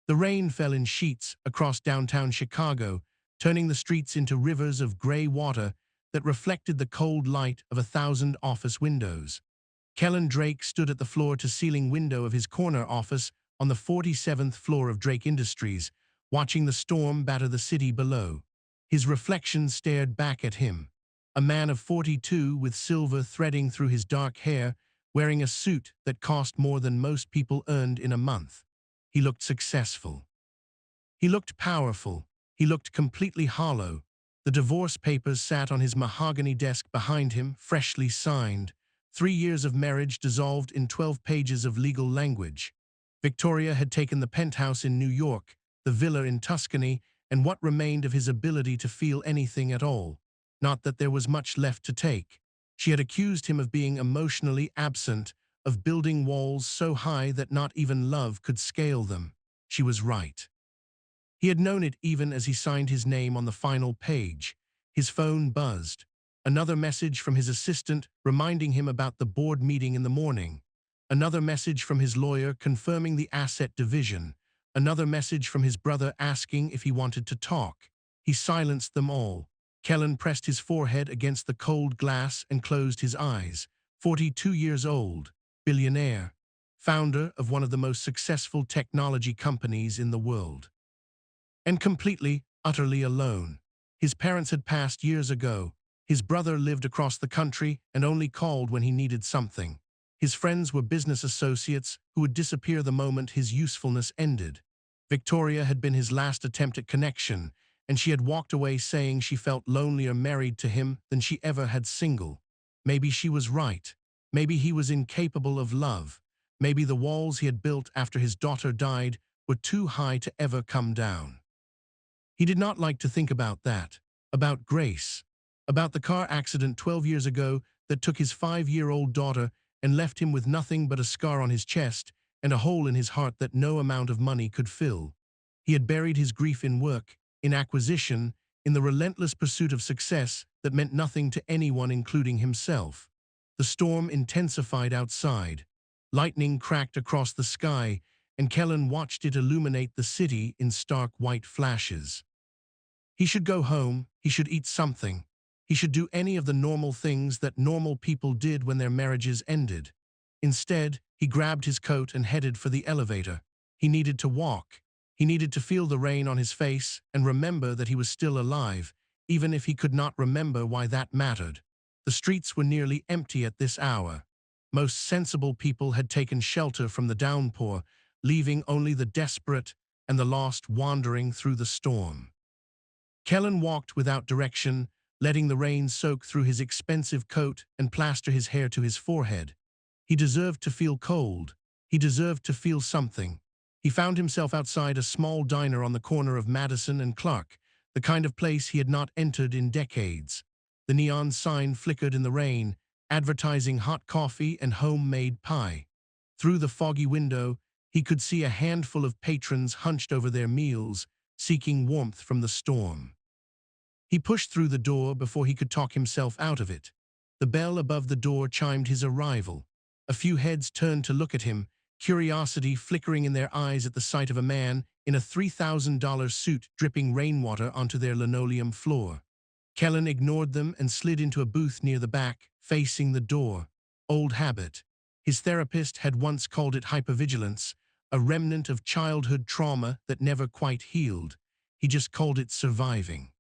The rain fell in sheets across downtown Chicago, turning the streets into rivers of gray water that reflected the cold light of 1,000 office windows. Kellen Drake stood at the floor-to-ceiling window of his corner office on the 47th floor of Drake Industries, watching the storm batter the city below. His reflection stared back at him. A man of 42 with silver threading through his dark hair, wearing a suit that cost more than most people earned in a month. He looked successful. He looked powerful. He looked completely hollow. The divorce papers sat on his mahogany desk behind him, freshly signed. 3 years of marriage dissolved in 12 pages of legal language. Victoria had taken the penthouse in New York, the villa in Tuscany, and what remained of his ability to feel anything at all. Not that there was much left to take. She had accused him of being emotionally absent, of building walls so high that not even love could scale them. She was right. He had known it even as he signed his name on the final page. His phone buzzed. Another message from his assistant reminding him about the board meeting in the morning. Another message from his lawyer confirming the asset division. Another message from his brother asking if he wanted to talk. He silenced them all. Kellen pressed his forehead against the cold glass and closed his eyes. 42 years old, billionaire, founder of one of the most successful technology companies in the world. And completely, utterly alone. His parents had passed years ago. His brother lived across the country and only called when he needed something. His friends were business associates who would disappear the moment his usefulness ended. Victoria had been his last attempt at connection, and she had walked away saying she felt lonelier married to him than she ever had single. Maybe she was right. Maybe he was incapable of love. Maybe the walls he had built after his daughter died were too high to ever come down. He did not like to think about that, about Grace, about the car accident 12 years ago that took his 5-year-old daughter and left him with nothing but a scar on his chest and a hole in his heart that no amount of money could fill. He had buried his grief in work, in acquisition, in the relentless pursuit of success that meant nothing to anyone including himself. The storm intensified outside. Lightning cracked across the sky, and Kellen watched it illuminate the city in stark white flashes. He should go home, he should eat something. He should do any of the normal things that normal people did when their marriages ended. Instead, he grabbed his coat and headed for the elevator. He needed to walk. He needed to feel the rain on his face and remember that he was still alive, even if he could not remember why that mattered. The streets were nearly empty at this hour. Most sensible people had taken shelter from the downpour, leaving only the desperate and the lost wandering through the storm. Kellen walked without direction, letting the rain soak through his expensive coat and plaster his hair to his forehead. He deserved to feel cold. He deserved to feel something. He found himself outside a small diner on the corner of Madison and Clark, the kind of place he had not entered in decades. The neon sign flickered in the rain, advertising hot coffee and homemade pie. Through the foggy window, he could see a handful of patrons hunched over their meals, seeking warmth from the storm. He pushed through the door before he could talk himself out of it. The bell above the door chimed his arrival. A few heads turned to look at him, curiosity flickering in their eyes at the sight of a man in a $3,000 suit dripping rainwater onto their linoleum floor. Kellen ignored them and slid into a booth near the back, facing the door. Old habit. His therapist had once called it hypervigilance, a remnant of childhood trauma that never quite healed. He just called it surviving.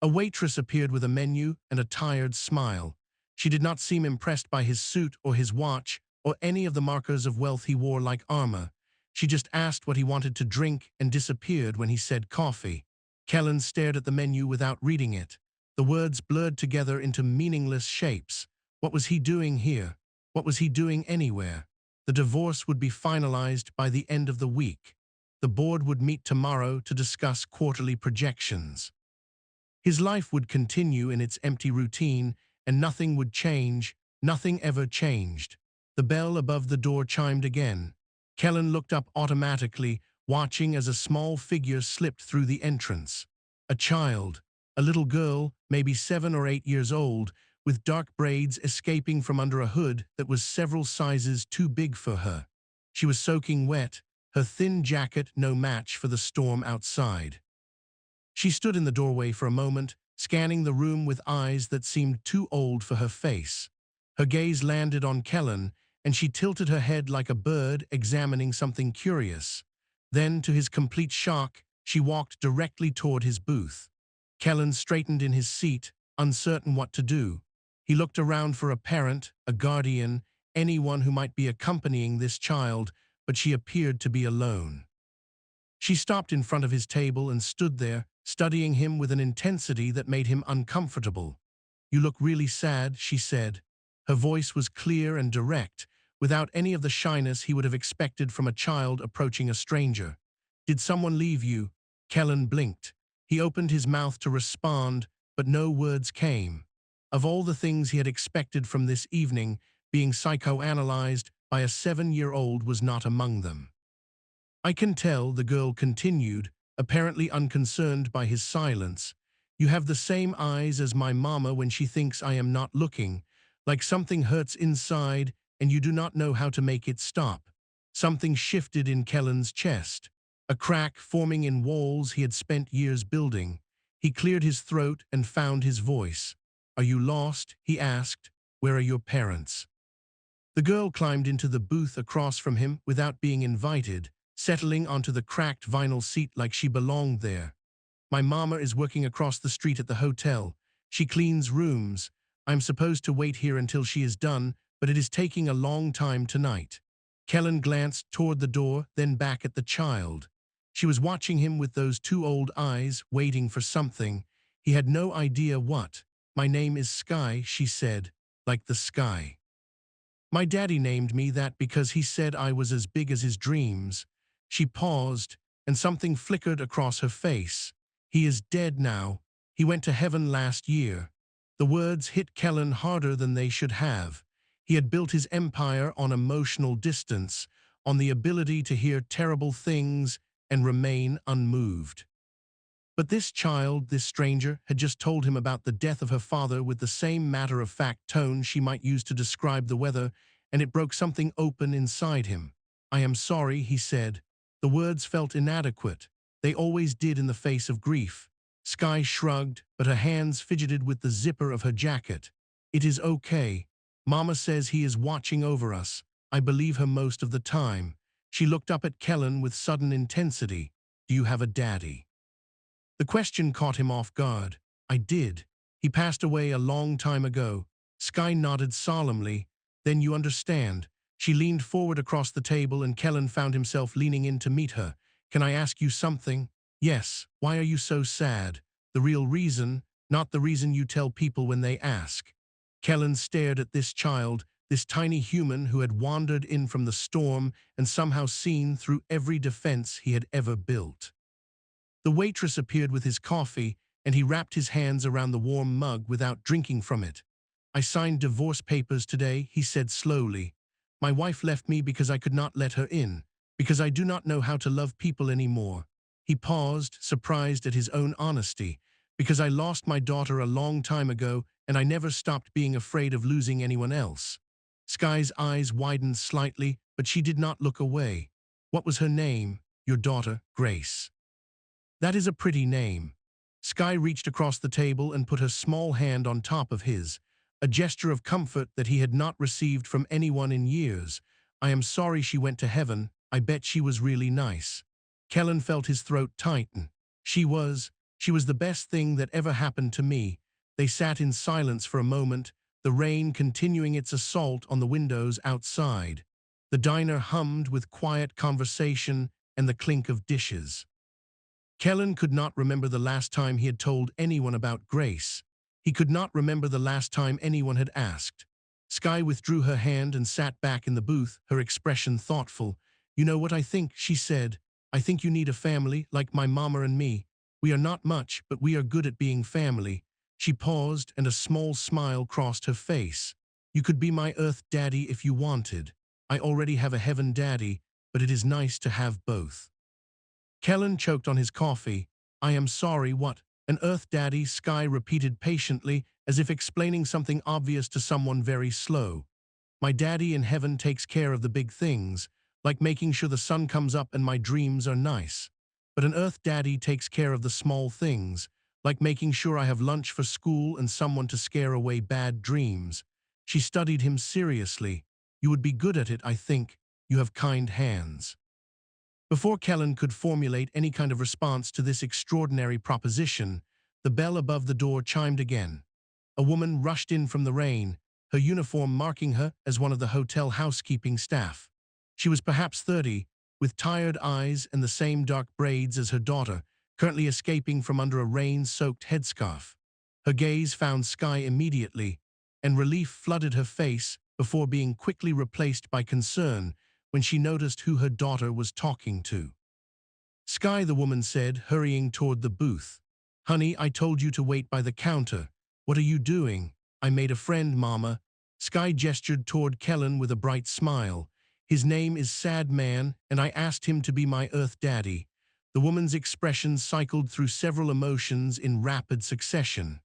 A waitress appeared with a menu and a tired smile. She did not seem impressed by his suit or his watch or any of the markers of wealth he wore like armor. She just asked what he wanted to drink and disappeared when he said coffee. Kellen stared at the menu without reading it. The words blurred together into meaningless shapes. What was he doing here? What was he doing anywhere? The divorce would be finalized by the end of the week. The board would meet tomorrow to discuss quarterly projections. His life would continue in its empty routine, and nothing would change. Nothing ever changed. The bell above the door chimed again. Kellen looked up automatically, watching as a small figure slipped through the entrance. A child, a little girl, maybe 7 or 8 years old, with dark braids escaping from under a hood that was several sizes too big for her. She was soaking wet, her thin jacket no match for the storm outside. She stood in the doorway for a moment, scanning the room with eyes that seemed too old for her face. Her gaze landed on Kellen, and she tilted her head like a bird examining something curious. Then, to his complete shock, she walked directly toward his booth. Kellen straightened in his seat, uncertain what to do. He looked around for a parent, a guardian, anyone who might be accompanying this child, but she appeared to be alone. She stopped in front of his table and stood there, studying him with an intensity that made him uncomfortable. "You look really sad," she said. Her voice was clear and direct, without any of the shyness he would have expected from a child approaching a stranger. "Did someone leave you?" Kellen blinked. He opened his mouth to respond, but no words came. Of all the things he had expected from this evening, being psychoanalyzed by a 7-year-old was not among them. "I can tell," the girl continued, apparently unconcerned by his silence. "You have the same eyes as my mama when she thinks I am not looking, like something hurts inside and you do not know how to make it stop." Something shifted in Kellen's chest, a crack forming in walls he had spent years building. He cleared his throat and found his voice. "Are you lost?" he asked. "Where are your parents?" The girl climbed into the booth across from him without being invited, settling onto the cracked vinyl seat like she belonged there. "My mama is working across the street at the hotel. She cleans rooms. I'm supposed to wait here until she is done, but it is taking a long time tonight." Kellen glanced toward the door, then back at the child. She was watching him with those two old eyes, waiting for something. He had no idea what. "My name is Sky," she said, "like the sky. My daddy named me that because he said I was as big as his dreams." She paused, and something flickered across her face. "He is dead now. He went to heaven last year." The words hit Kellen harder than they should have. He had built his empire on emotional distance, on the ability to hear terrible things and remain unmoved. But this child, this stranger, had just told him about the death of her father with the same matter-of-fact tone she might use to describe the weather, and it broke something open inside him. "I am sorry," he said. The words felt inadequate. They always did in the face of grief. Sky shrugged, but her hands fidgeted with the zipper of her jacket. "It is okay. Mama says he is watching over us. I believe her most of the time." She looked up at Kellen with sudden intensity. "Do you have a daddy?" The question caught him off guard. "I did. He passed away a long time ago." Sky nodded solemnly. "Then you understand." She leaned forward across the table and Kellen found himself leaning in to meet her. "Can I ask you something?" "Yes. Why are you so sad?" "The real reason, not the reason you tell people when they ask." Kellen stared at this child, this tiny human who had wandered in from the storm and somehow seen through every defense he had ever built. The waitress appeared with his coffee, and he wrapped his hands around the warm mug without drinking from it. "I signed divorce papers today," he said slowly. "My wife left me because I could not let her in, because I do not know how to love people anymore." He paused, surprised at his own honesty. "Because I lost my daughter a long time ago, and I never stopped being afraid of losing anyone else." Sky's eyes widened slightly, but she did not look away. "What was her name?" "Your daughter, Grace." "That is a pretty name." Sky reached across the table and put her small hand on top of his, a gesture of comfort that he had not received from anyone in years. "I am sorry she went to heaven. I bet she was really nice." Kellen felt his throat tighten. She was the best thing that ever happened to me." They sat in silence for a moment, the rain continuing its assault on the windows outside. The diner hummed with quiet conversation and the clink of dishes. Kellen could not remember the last time he had told anyone about Grace. He could not remember the last time anyone had asked. Sky withdrew her hand and sat back in the booth, her expression thoughtful. "You know what I think," she said. "I think you need a family, like my mama and me. We are not much, but we are good at being family." She paused, and a small smile crossed her face. "You could be my Earth daddy if you wanted. I already have a Heaven daddy, but it is nice to have both." Kellen choked on his coffee. "I am sorry, what?" "An Earth daddy," Sky repeated patiently, as if explaining something obvious to someone very slow. "My daddy in heaven takes care of the big things, like making sure the sun comes up and my dreams are nice. But an Earth Daddy takes care of the small things, like making sure I have lunch for school and someone to scare away bad dreams. She studied him seriously. You would be good at it, I think. You have kind hands. Before Kellen could formulate any kind of response to this extraordinary proposition, the bell above the door chimed again. A woman rushed in from the rain, her uniform marking her as one of the hotel housekeeping staff. She was perhaps 30, with tired eyes and the same dark braids as her daughter, currently escaping from under a rain-soaked headscarf. Her gaze found Sky immediately, and relief flooded her face before being quickly replaced by concern when she noticed who her daughter was talking to. Sky, the woman said, hurrying toward the booth. Honey, I told you to wait by the counter. What are you doing? I made a friend, Mama. Sky gestured toward Kellen with a bright smile. His name is Sad Man, and I asked him to be my Earth Daddy. The woman's expression cycled through several emotions in rapid succession.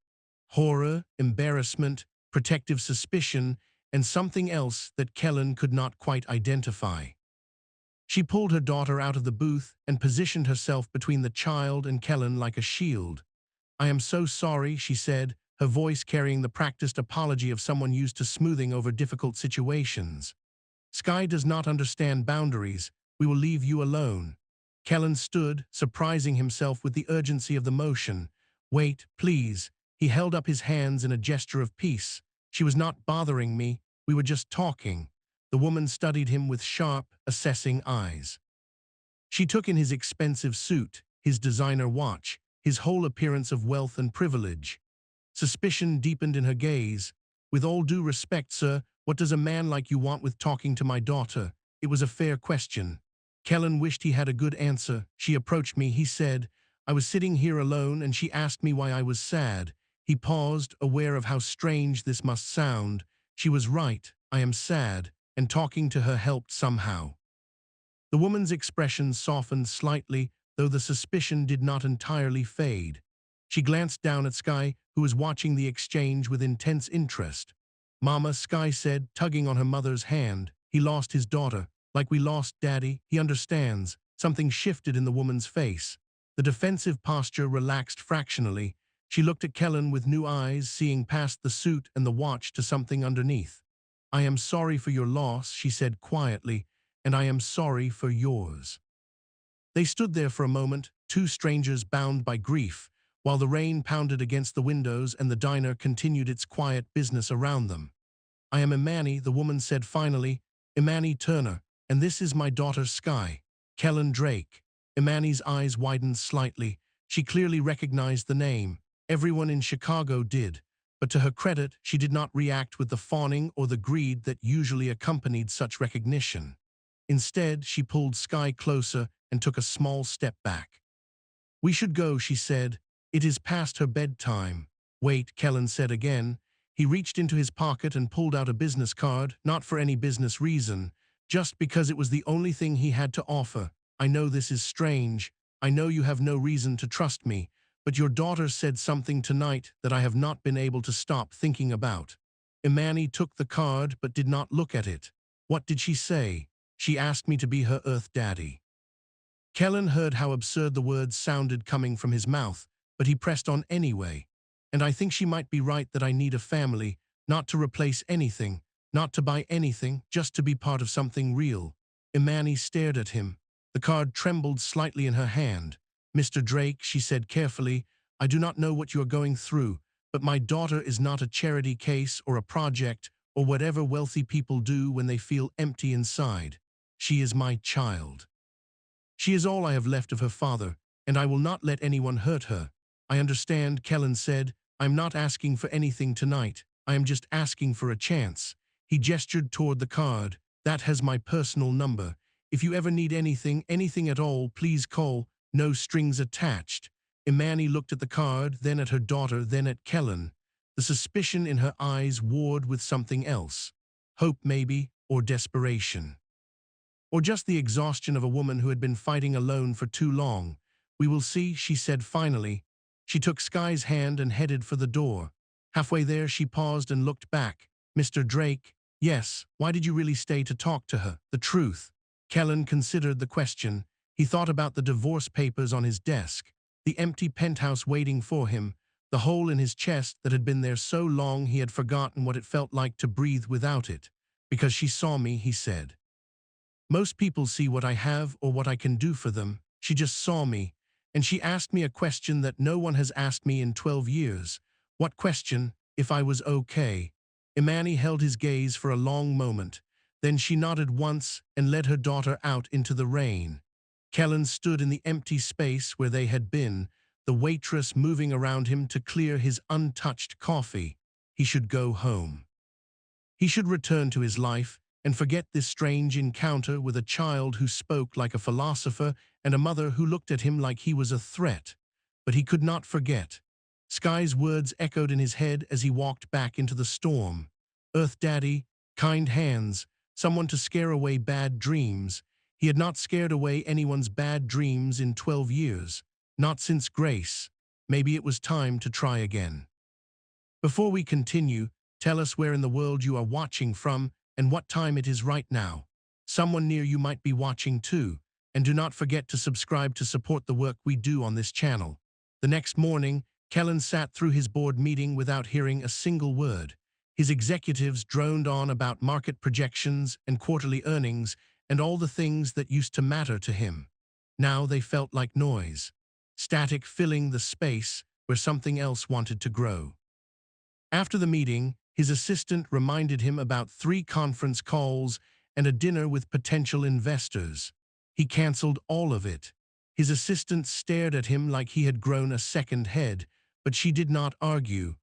Horror, embarrassment, protective suspicion, and something else that Kellen could not quite identify. She pulled her daughter out of the booth and positioned herself between the child and Kellen like a shield. I am so sorry, she said, her voice carrying the practiced apology of someone used to smoothing over difficult situations. Sky does not understand boundaries. We will leave you alone. Kellen stood, surprising himself with the urgency of the motion. Wait, please. He held up his hands in a gesture of peace. She was not bothering me. We were just talking. The woman studied him with sharp, assessing eyes. She took in his expensive suit, his designer watch, his whole appearance of wealth and privilege. Suspicion deepened in her gaze. With all due respect, sir, what does a man like you want with talking to my daughter? It was a fair question. Kellen wished he had a good answer. She approached me, he said. I was sitting here alone and she asked me why I was sad. He paused, aware of how strange this must sound. She was right, I am sad, and talking to her helped somehow. The woman's expression softened slightly, though the suspicion did not entirely fade. She glanced down at Sky, who was watching the exchange with intense interest. Mama, Sky said, tugging on her mother's hand. He lost his daughter. Like we lost Daddy, he understands. Something shifted in the woman's face. The defensive posture relaxed fractionally. She looked at Kellen with new eyes, seeing past the suit and the watch to something underneath. I am sorry for your loss, she said quietly, and I am sorry for yours. They stood there for a moment, two strangers bound by grief, while the rain pounded against the windows and the diner continued its quiet business around them. I am Imani, the woman said finally, Imani Turner, and this is my daughter Sky, Kellen Drake. Imani's eyes widened slightly. She clearly recognized the name. Everyone in Chicago did, but to her credit, she did not react with the fawning or the greed that usually accompanied such recognition. Instead, she pulled Sky closer and took a small step back. We should go, she said. It is past her bedtime. Wait, Kellen said again. He reached into his pocket and pulled out a business card, not for any business reason, just because it was the only thing he had to offer. I know this is strange. I know you have no reason to trust me, but your daughter said something tonight that I have not been able to stop thinking about. Imani took the card but did not look at it. What did she say? She asked me to be her Earth Daddy. Kellen heard how absurd the words sounded coming from his mouth, but he pressed on anyway. And I think she might be right that I need a family, not to replace anything, not to buy anything, just to be part of something real. Imani stared at him. The card trembled slightly in her hand. Mr. Drake, she said carefully, I do not know what you are going through, but my daughter is not a charity case or a project or whatever wealthy people do when they feel empty inside. She is my child. She is all I have left of her father, and I will not let anyone hurt her. I understand, Kellen said. I'm not asking for anything tonight. I am just asking for a chance. He gestured toward the card. That has my personal number. If you ever need anything at all, please call. No strings attached. Imani looked at the card, then at her daughter, then at Kellen. The suspicion in her eyes warred with something else. Hope maybe, or desperation. Or just the exhaustion of a woman who had been fighting alone for too long. We will see, she said finally. She took Sky's hand and headed for the door. Halfway there, she paused and looked back. Mr. Drake, yes, why did you really stay to talk to her? The truth. Kellen considered the question. He thought about the divorce papers on his desk, the empty penthouse waiting for him, the hole in his chest that had been there so long he had forgotten what it felt like to breathe without it. Because she saw me, he said. Most people see what I have or what I can do for them. She just saw me, and she asked me a question that no one has asked me in 12 years. What question? If I was okay. Imani held his gaze for a long moment. Then she nodded once and led her daughter out into the rain. Kellen stood in the empty space where they had been, the waitress moving around him to clear his untouched coffee. He should go home. He should return to his life and forget this strange encounter with a child who spoke like a philosopher and a mother who looked at him like he was a threat. But he could not forget. Sky's words echoed in his head as he walked back into the storm. Earth Daddy, kind hands, someone to scare away bad dreams. He had not scared away anyone's bad dreams in 12 years. Not since Grace. Maybe it was time to try again. Before we continue, tell us where in the world you are watching from and what time it is right now. Someone near you might be watching too, and do not forget to subscribe to support the work we do on this channel. The next morning, Kellen sat through his board meeting without hearing a single word. His executives droned on about market projections and quarterly earnings and all the things that used to matter to him. Now they felt like noise, static filling the space where something else wanted to grow. After the meeting, his assistant reminded him about 3 conference calls and a dinner with potential investors. He canceled all of it. His assistant stared at him like he had grown a second head, but she did not argue.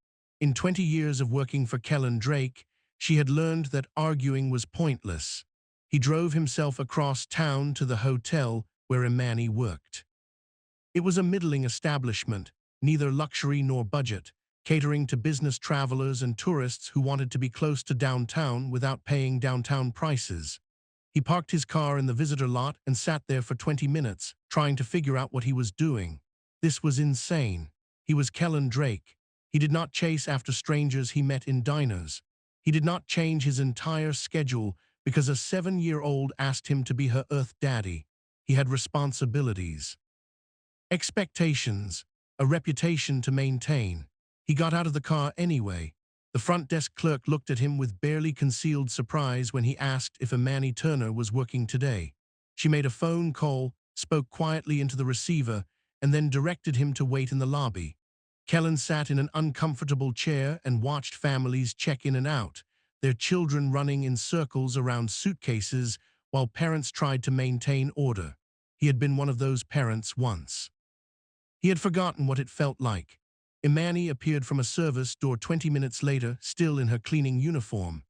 In 20 years of working for Kellen Drake, she had learned that arguing was pointless. He drove himself across town to the hotel where Imani worked. It was a middling establishment, neither luxury nor budget, catering to business travelers and tourists who wanted to be close to downtown without paying downtown prices. He parked his car in the visitor lot and sat there for 20 minutes, trying to figure out what he was doing. This was insane. He was Kellen Drake. He did not chase after strangers he met in diners. He did not change his entire schedule because a 7-year-old asked him to be her Earth Daddy. He had responsibilities, expectations, a reputation to maintain. He got out of the car anyway. The front desk clerk looked at him with barely concealed surprise when he asked if Imani Turner was working today. She made a phone call, spoke quietly into the receiver, and then directed him to wait in the lobby. Kellen sat in an uncomfortable chair and watched families check in and out, their children running in circles around suitcases while parents tried to maintain order. He had been one of those parents once. He had forgotten what it felt like. Imani appeared from a service door 20 minutes later, still in her cleaning uniform.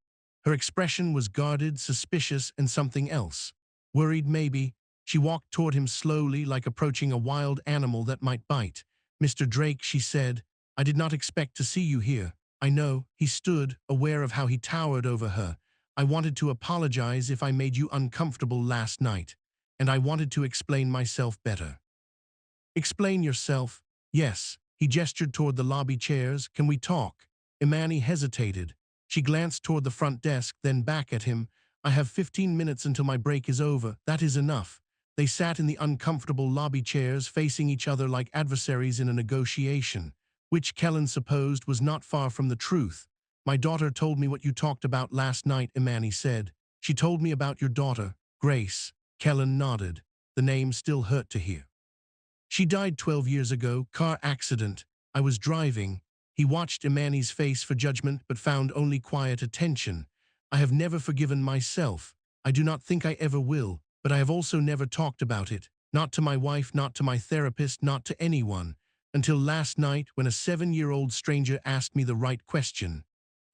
Her expression was guarded, suspicious, and something else. Worried maybe, she walked toward him slowly like approaching a wild animal that might bite. "Mr. Drake," she said, "I did not expect to see you here." "I know." He stood, aware of how he towered over her. "I wanted to apologize if I made you uncomfortable last night, and I wanted to explain myself better." "Explain yourself?" "Yes." He gestured toward the lobby chairs. "Can we talk?" Imani hesitated. She glanced toward the front desk, then back at him. "I have 15 minutes until my break is over. That is enough." They sat in the uncomfortable lobby chairs, facing each other like adversaries in a negotiation, which Kellen supposed was not far from the truth. "My daughter told me what you talked about last night," Imani said. "She told me about your daughter, Grace." Kellen nodded. The name still hurt to hear. "She died 12 years ago, car accident. I was driving." He watched Imani's face for judgment but found only quiet attention. "I have never forgiven myself. I do not think I ever will, but I have also never talked about it. Not to my wife, not to my therapist, not to anyone. Until last night when a 7-year-old stranger asked me the right question."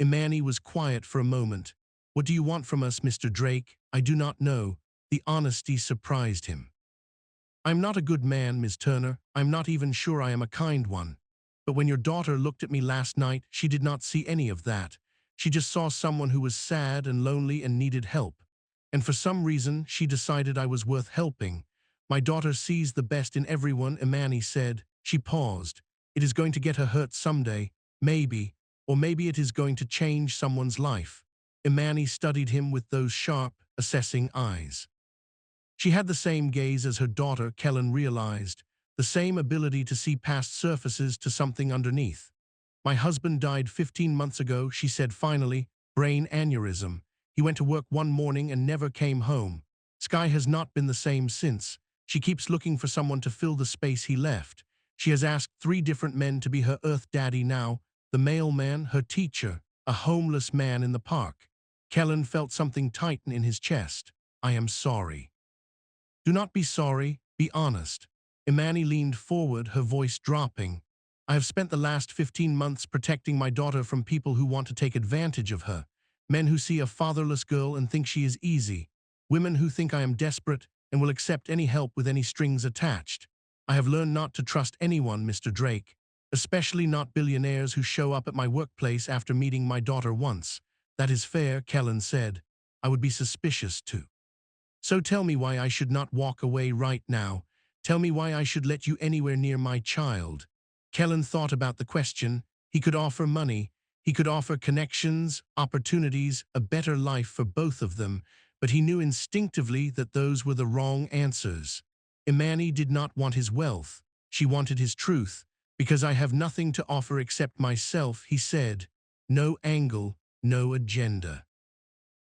Imani was quiet for a moment. "What do you want from us, Mr. Drake?" "I do not know." The honesty surprised him. "I'm not a good man, Ms. Turner. I'm not even sure I am a kind one. But when your daughter looked at me last night, she did not see any of that. She just saw someone who was sad and lonely and needed help. And for some reason, she decided I was worth helping. My daughter sees the best in everyone," Imani said. She paused. "It is going to get her hurt someday, maybe, or maybe it is going to change someone's life." Imani studied him with those sharp, assessing eyes. She had the same gaze as her daughter, Kellen realized, the same ability to see past surfaces to something underneath. My husband died 15 months ago, she said finally, brain aneurysm. He went to work one morning and never came home. Sky has not been the same since. She keeps looking for someone to fill the space he left. She has asked 3 different men to be her Earth daddy now, the mailman, her teacher, a homeless man in the park. Kellen felt something tighten in his chest. I am sorry. Do not be sorry, be honest. Imani leaned forward, her voice dropping. I have spent the last 15 months protecting my daughter from people who want to take advantage of her. Men who see a fatherless girl and think she is easy. Women who think I am desperate and will accept any help with any strings attached. I have learned not to trust anyone, Mr. Drake, especially not billionaires who show up at my workplace after meeting my daughter once. That is fair, Kellen said. I would be suspicious too. So tell me why I should not walk away right now. Tell me why I should let you anywhere near my child. Kellen thought about the question. He could offer money. He could offer connections, opportunities, a better life for both of them, but he knew instinctively that those were the wrong answers. Imani did not want his wealth. She wanted his truth. Because I have nothing to offer except myself, he said. No angle, no agenda.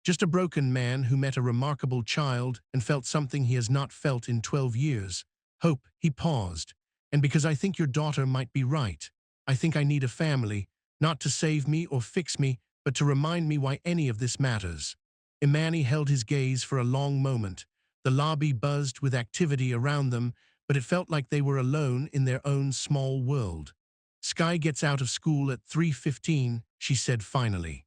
Just a broken man who met a remarkable child and felt something he has not felt in 12 years. Hope, he paused. And because I think your daughter might be right. I think I need a family, not to save me or fix me, but to remind me why any of this matters. Imani held his gaze for a long moment. The lobby buzzed with activity around them, but it felt like they were alone in their own small world. Sky gets out of school at 3:15, she said finally.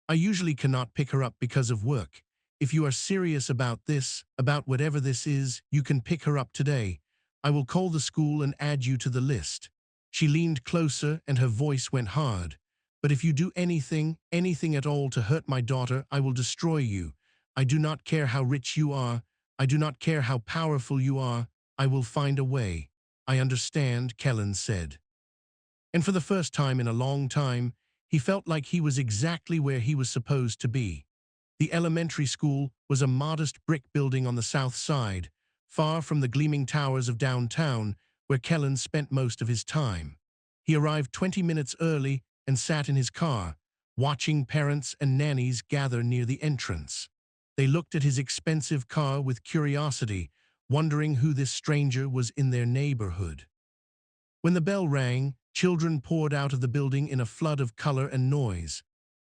I usually cannot pick her up because of work. If you are serious about this, about whatever this is, you can pick her up today. I will call the school and add you to the list. She leaned closer and her voice went hard. But if you do anything, anything at all to hurt my daughter, I will destroy you. I do not care how rich you are. I do not care how powerful you are. I will find a way. I understand, Kellen said. And for the first time in a long time, he felt like he was exactly where he was supposed to be. The elementary school was a modest brick building on the south side, far from the gleaming towers of downtown, where Kellen spent most of his time. He arrived 20 minutes early and sat in his car, watching parents and nannies gather near the entrance. They looked at his expensive car with curiosity, wondering who this stranger was in their neighborhood. When the bell rang, children poured out of the building in a flood of color and noise.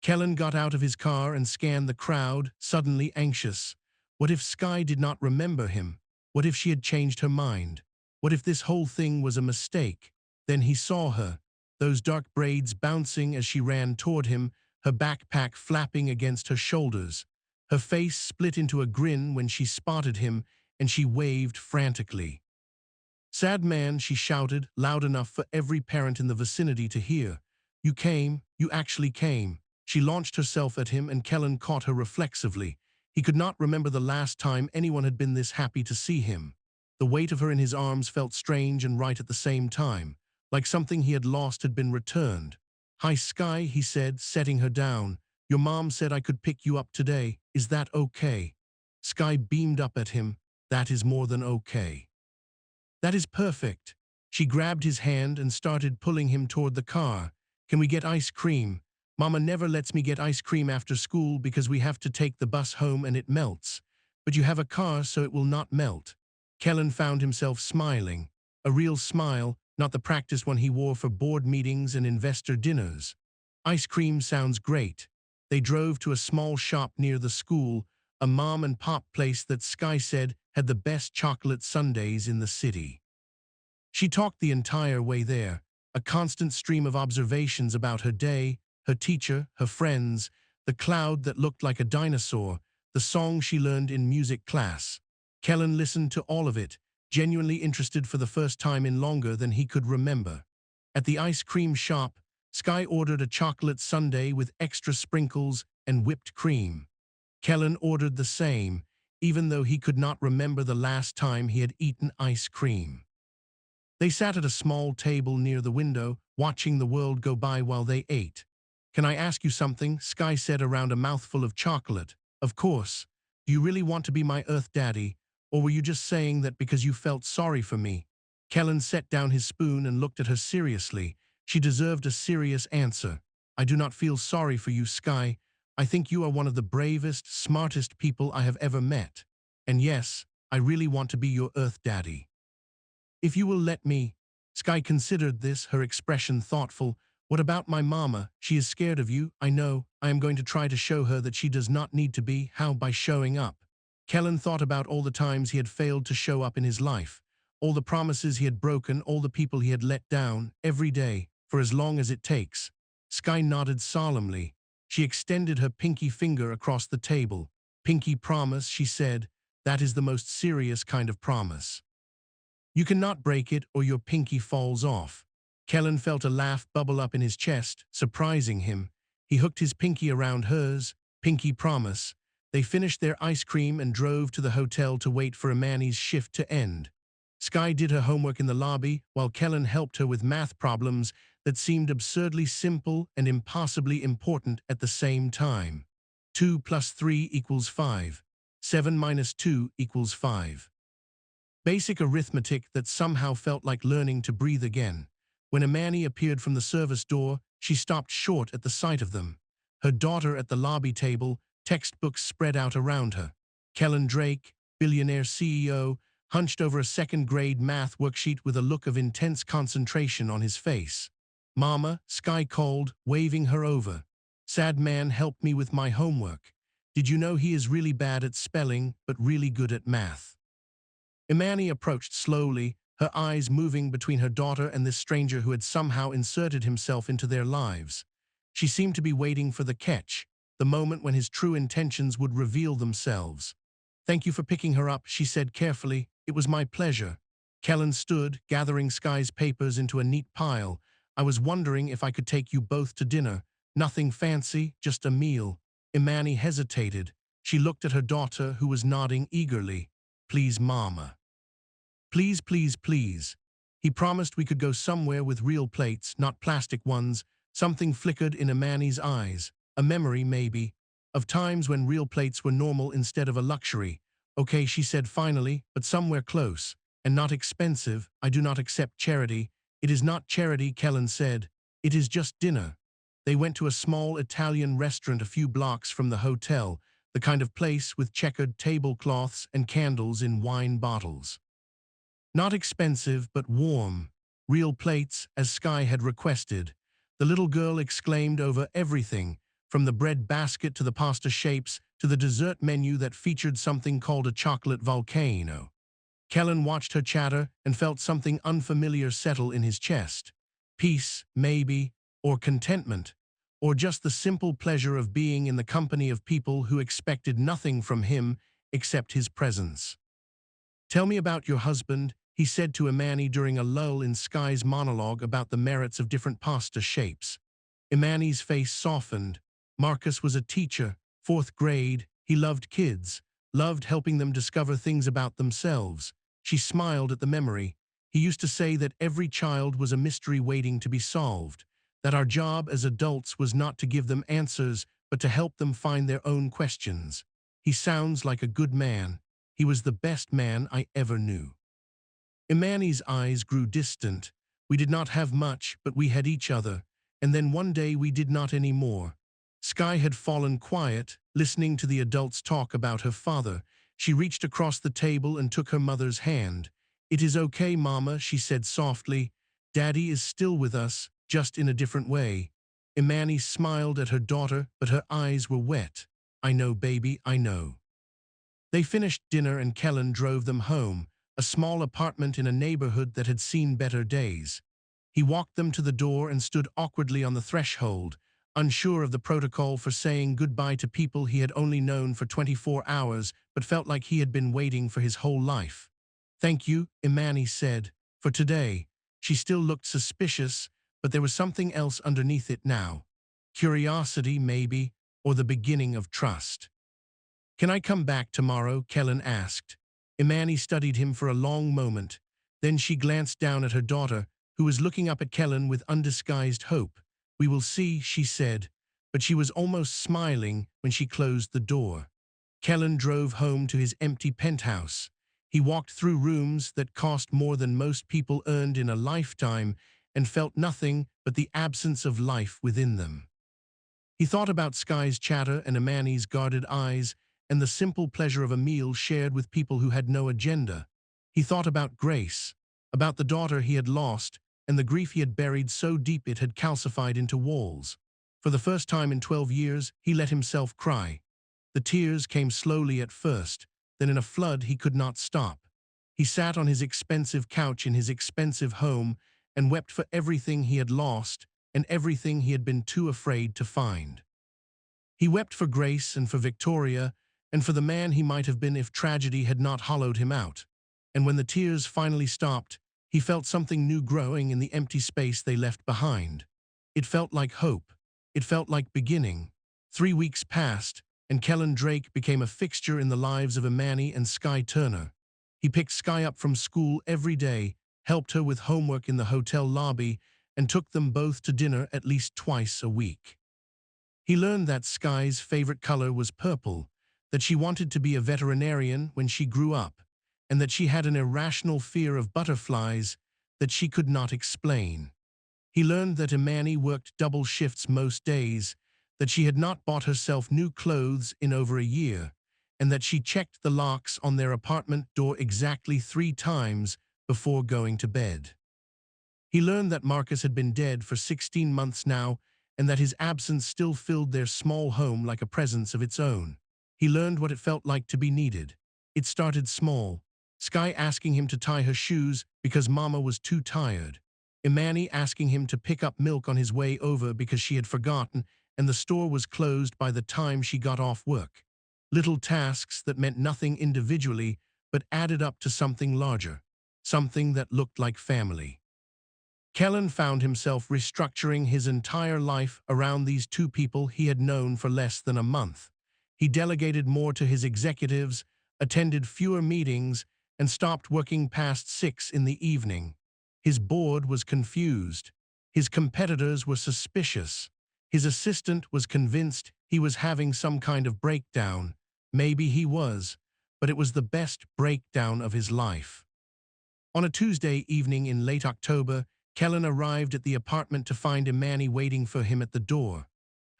Kellen got out of his car and scanned the crowd, suddenly anxious. What if Sky did not remember him? What if she had changed her mind? What if this whole thing was a mistake? Then he saw her, those dark braids bouncing as she ran toward him, her backpack flapping against her shoulders. Her face split into a grin when she spotted him, and she waved frantically. Sad man, she shouted, loud enough for every parent in the vicinity to hear. You came, you actually came. She launched herself at him and Kellen caught her reflexively. He could not remember the last time anyone had been this happy to see him. The weight of her in his arms felt strange and right at the same time, like something he had lost had been returned. Hi Sky, he said, setting her down. Your mom said I could pick you up today. Is that okay? Sky beamed up at him. That is more than okay. That is perfect. She grabbed his hand and started pulling him toward the car. Can we get ice cream? Mama never lets me get ice cream after school because we have to take the bus home and it melts. But you have a car so it will not melt. Kellen found himself smiling. A real smile, not the practice one he wore for board meetings and investor dinners. Ice cream sounds great. They drove to a small shop near the school, a mom and pop place that Sky said had the best chocolate sundaes in the city. She talked the entire way there, a constant stream of observations about her day, her teacher, her friends, the cloud that looked like a dinosaur, the song she learned in music class. Kellen listened to all of it, genuinely interested for the first time in longer than he could remember. At the ice cream shop, Sky ordered a chocolate sundae with extra sprinkles and whipped cream. Kellen ordered the same, even though he could not remember the last time he had eaten ice cream. They sat at a small table near the window, watching the world go by while they ate. Can I ask you something? Sky said around a mouthful of chocolate. Of course. Do you really want to be my Earth daddy, Or were you just saying that because you felt sorry for me? Kellen set down his spoon and looked at her seriously. She deserved a serious answer. I do not feel sorry for you, Sky. I think you are one of the bravest, smartest people I have ever met. And yes, I really want to be your Earth Daddy. If you will let me. Sky considered this, her expression thoughtful. What about my mama? She is scared of you, I know. I am going to try to show her that she does not need to be. How? By showing up. Kellen thought about all the times he had failed to show up in his life, all the promises he had broken, all the people he had let down, every day, for as long as it takes. Sky nodded solemnly. She extended her pinky finger across the table. Pinky promise, she said. That is the most serious kind of promise. You cannot break it or your pinky falls off. Kellen felt a laugh bubble up in his chest, surprising him. He hooked his pinky around hers. Pinky promise. They finished their ice cream and drove to the hotel to wait for Imani's shift to end. Sky did her homework in the lobby, while Kellen helped her with math problems that seemed absurdly simple and impossibly important at the same time. 2 plus 3 equals 5. 7 minus 2 equals 5. Basic arithmetic that somehow felt like learning to breathe again. When Imani appeared from the service door, she stopped short at the sight of them. Her daughter at the lobby table, textbooks spread out around her. Kellen Drake, billionaire CEO, hunched over a second-grade math worksheet with a look of intense concentration on his face. Mama, Sky called, waving her over. Sad man helped me with my homework. Did you know he is really bad at spelling, but really good at math? Imani approached slowly, her eyes moving between her daughter and this stranger who had somehow inserted himself into their lives. She seemed to be waiting for the catch, the moment when his true intentions would reveal themselves. Thank you for picking her up, she said carefully. It was my pleasure. Kellen stood, gathering Sky's papers into a neat pile. I was wondering if I could take you both to dinner. Nothing fancy, just a meal. Imani hesitated. She looked at her daughter, who was nodding eagerly. Please, Mama. Please, please, please. He promised we could go somewhere with real plates, not plastic ones. Something flickered in Imani's eyes. A memory, maybe, of times when real plates were normal instead of a luxury. Okay, she said finally, but somewhere close. And not expensive. I do not accept charity. It is not charity, Kellen said. It is just dinner. They went to a small Italian restaurant a few blocks from the hotel, the kind of place with checkered tablecloths and candles in wine bottles. Not expensive, but warm. Real plates, as Sky had requested. The little girl exclaimed over everything, from the bread basket to the pasta shapes to the dessert menu that featured something called a chocolate volcano. Kellen watched her chatter and felt something unfamiliar settle in his chest. Peace, maybe, or contentment, or just the simple pleasure of being in the company of people who expected nothing from him except his presence. Tell me about your husband, he said to Imani during a lull in Sky's monologue about the merits of different pasta shapes. Imani's face softened. Marcus was a teacher, 4th grade. He loved kids, loved helping them discover things about themselves. She smiled at the memory. He used to say that every child was a mystery waiting to be solved, that our job as adults was not to give them answers, but to help them find their own questions. He sounds like a good man. He was the best man I ever knew. Imani's eyes grew distant. We did not have much, but we had each other. And then one day we did not anymore. Sky had fallen quiet, listening to the adults talk about her father. She reached across the table and took her mother's hand. It is okay, Mama, she said softly. Daddy is still with us, just in a different way. Imani smiled at her daughter, but her eyes were wet. I know, baby, I know. They finished dinner and Kellen drove them home, a small apartment in a neighborhood that had seen better days. He walked them to the door and stood awkwardly on the threshold, unsure of the protocol for saying goodbye to people he had only known for 24 hours but felt like he had been waiting for his whole life. Thank you, Imani said, for today. She still looked suspicious, but there was something else underneath it now. Curiosity, maybe, or the beginning of trust. Can I come back tomorrow? Kellen asked. Imani studied him for a long moment. Then she glanced down at her daughter, who was looking up at Kellen with undisguised hope. We will see, she said, but she was almost smiling when she closed the door. Kellen drove home to his empty penthouse. He walked through rooms that cost more than most people earned in a lifetime and felt nothing but the absence of life within them. He thought about Sky's chatter and Imani's guarded eyes and the simple pleasure of a meal shared with people who had no agenda. He thought about Grace, about the daughter he had lost, and the grief he had buried so deep it had calcified into walls. For the first time in 12 years, he let himself cry. The tears came slowly at first, then in a flood he could not stop. He sat on his expensive couch in his expensive home and wept for everything he had lost and everything he had been too afraid to find. He wept for Grace and for Victoria and for the man he might have been if tragedy had not hollowed him out. And when the tears finally stopped, he felt something new growing in the empty space they left behind. It felt like hope. It felt like beginning. 3 weeks passed, and Kellen Drake became a fixture in the lives of Imani and Sky Turner. He picked Sky up from school every day, helped her with homework in the hotel lobby, and took them both to dinner at least twice a week. He learned that Sky's favorite color was purple, that she wanted to be a veterinarian when she grew up, and that she had an irrational fear of butterflies that she could not explain. He learned that Imani worked double shifts most days, that she had not bought herself new clothes in over a year, and that she checked the locks on their apartment door exactly 3 times before going to bed. He learned that Marcus had been dead for 16 months now, and that his absence still filled their small home like a presence of its own. He learned what it felt like to be needed. It started small. Sky asking him to tie her shoes because Mama was too tired. Imani asking him to pick up milk on his way over because she had forgotten and the store was closed by the time she got off work. Little tasks that meant nothing individually but added up to something larger, something that looked like family. Kellen found himself restructuring his entire life around these 2 people he had known for less than a month. He delegated more to his executives, attended fewer meetings, and stopped working past 6 in the evening. His board was confused. His competitors were suspicious. His assistant was convinced he was having some kind of breakdown. Maybe he was, but it was the best breakdown of his life. On a Tuesday evening in late October, Kellen arrived at the apartment to find Imani waiting for him at the door.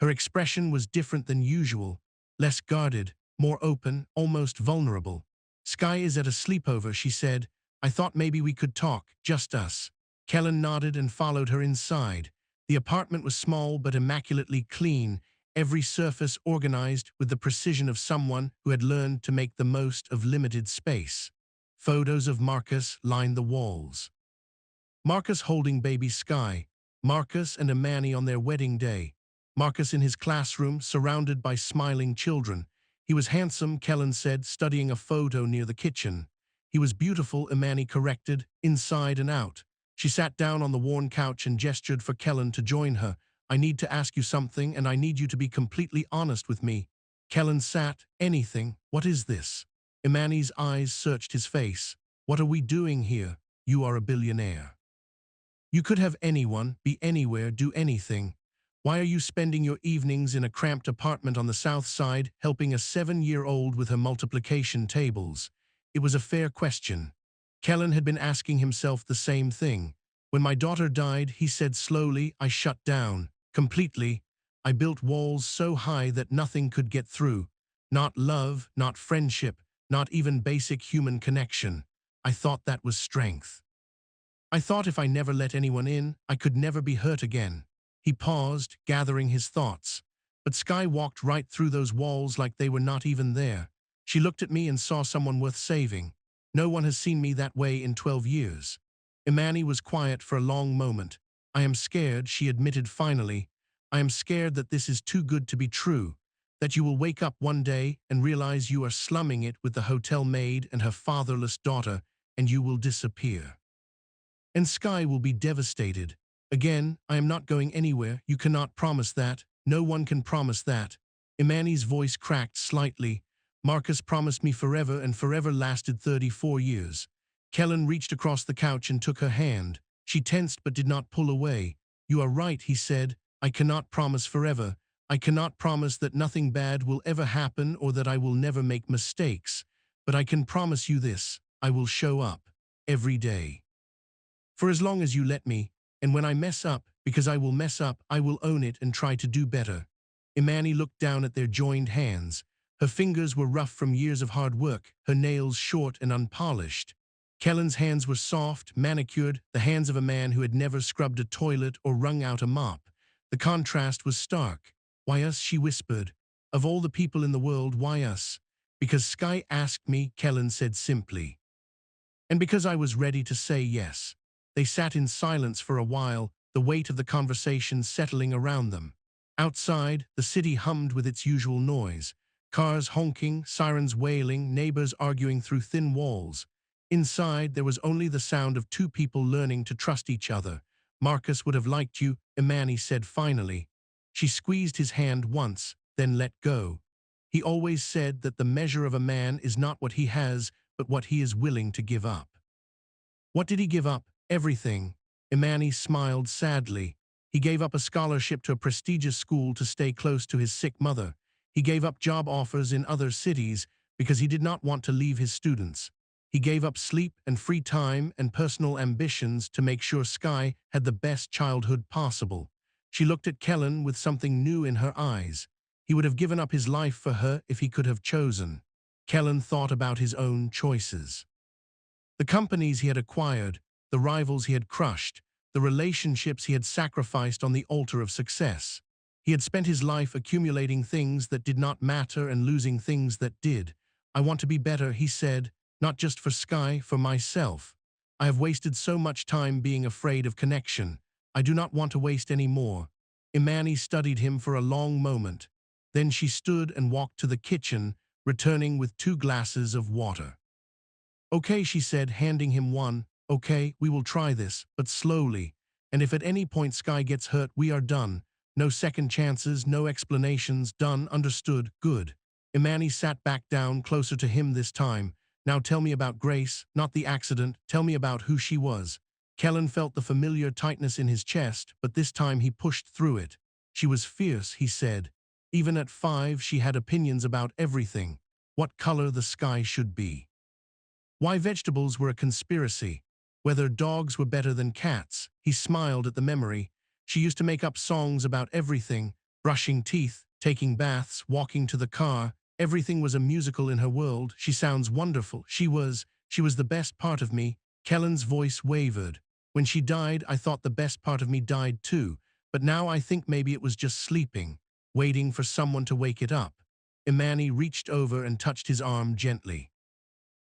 Her expression was different than usual, less guarded, more open, almost vulnerable. "Sky is at a sleepover," she said. "I thought maybe we could talk, just us." Kellen nodded and followed her inside. The apartment was small but immaculately clean, every surface organized with the precision of someone who had learned to make the most of limited space. Photos of Marcus lined the walls. Marcus holding baby Sky, Marcus and Imani on their wedding day, Marcus in his classroom surrounded by smiling children. He was handsome, Kellen said, studying a photo near the kitchen. He was beautiful, Imani corrected, inside and out. She sat down on the worn couch and gestured for Kellen to join her. "I need to ask you something, and I need you to be completely honest with me." Kellen sat. "Anything? What is this?" Imani's eyes searched his face. "What are we doing here? You are a billionaire. You could have anyone, be anywhere, do anything. Why are you spending your evenings in a cramped apartment on the South Side helping a 7-year-old with her multiplication tables?" It was a fair question. Kellen had been asking himself the same thing. "When my daughter died," he said slowly, "I shut down. Completely. I built walls so high that nothing could get through. Not love, not friendship, not even basic human connection. I thought that was strength. I thought if I never let anyone in, I could never be hurt again." He paused, gathering his thoughts. But Sky walked right through those walls like they were not even there. She looked at me and saw someone worth saving. No one has seen me that way in 12 years. Imani was quiet for a long moment. "I am scared," she admitted finally. "I am scared that this is too good to be true, that you will wake up one day and realize you are slumming it with the hotel maid and her fatherless daughter, and you will disappear. And Sky will be devastated. Again, I am not going anywhere. You cannot promise that. No one can promise that." Imani's voice cracked slightly. "Marcus promised me forever, and forever lasted 34 years. Kellen reached across the couch and took her hand. She tensed but did not pull away. "You are right," he said. "I cannot promise forever. I cannot promise that nothing bad will ever happen or that I will never make mistakes. But I can promise you this. I will show up. Every day. For as long as you let me, and when I mess up, because I will mess up, I will own it and try to do better. Imani looked down at their joined hands. Her fingers were rough from years of hard work, her nails short and unpolished. Kellen's hands were soft, manicured, the hands of a man who had never scrubbed a toilet or wrung out a mop. The contrast was stark. Why us, she whispered. Of all the people in the world, why us? Because Sky asked me, Kellen said simply. And because I was ready to say yes. They sat in silence for a while, the weight of the conversation settling around them. Outside, the city hummed with its usual noise. Cars honking, sirens wailing, neighbors arguing through thin walls. Inside, there was only the sound of two people learning to trust each other. Marcus would have liked you, Imani said finally. She squeezed his hand once, then let go. He always said that the measure of a man is not what he has, but what he is willing to give up. What did he give up? Everything. Imani smiled sadly. He gave up a scholarship to a prestigious school to stay close to his sick mother. He gave up job offers in other cities because he did not want to leave his students. He gave up sleep and free time and personal ambitions to make sure Sky had the best childhood possible. She looked at Kellen with something new in her eyes. He would have given up his life for her if he could have chosen. Kellen thought about his own choices. The companies he had acquired, the rivals he had crushed, the relationships he had sacrificed on the altar of success. He had spent his life accumulating things that did not matter and losing things that did. I want to be better, he said, not just for Sky, for myself. I have wasted so much time being afraid of connection. I do not want to waste any more. Imani studied him for a long moment. Then she stood and walked to the kitchen, returning with 2 glasses of water. Okay, she said, handing him one. Okay, we will try this, but slowly. And if at any point Sky gets hurt, we are done. No second chances, no explanations, done, understood, good. Imani sat back down, closer to him this time. Now tell me about Grace, not the accident, tell me about who she was. Kellen felt the familiar tightness in his chest, but this time he pushed through it. She was fierce, he said. Even at 5, she had opinions about everything. What color the sky should be. Why vegetables were a conspiracy. Whether dogs were better than cats. He smiled at the memory. She used to make up songs about everything. Brushing teeth, taking baths, walking to the car. Everything was a musical in her world. She sounds wonderful. She was the best part of me. Kellen's voice wavered. When she died, I thought the best part of me died too. But now I think maybe it was just sleeping, waiting for someone to wake it up. Imani reached over and touched his arm gently.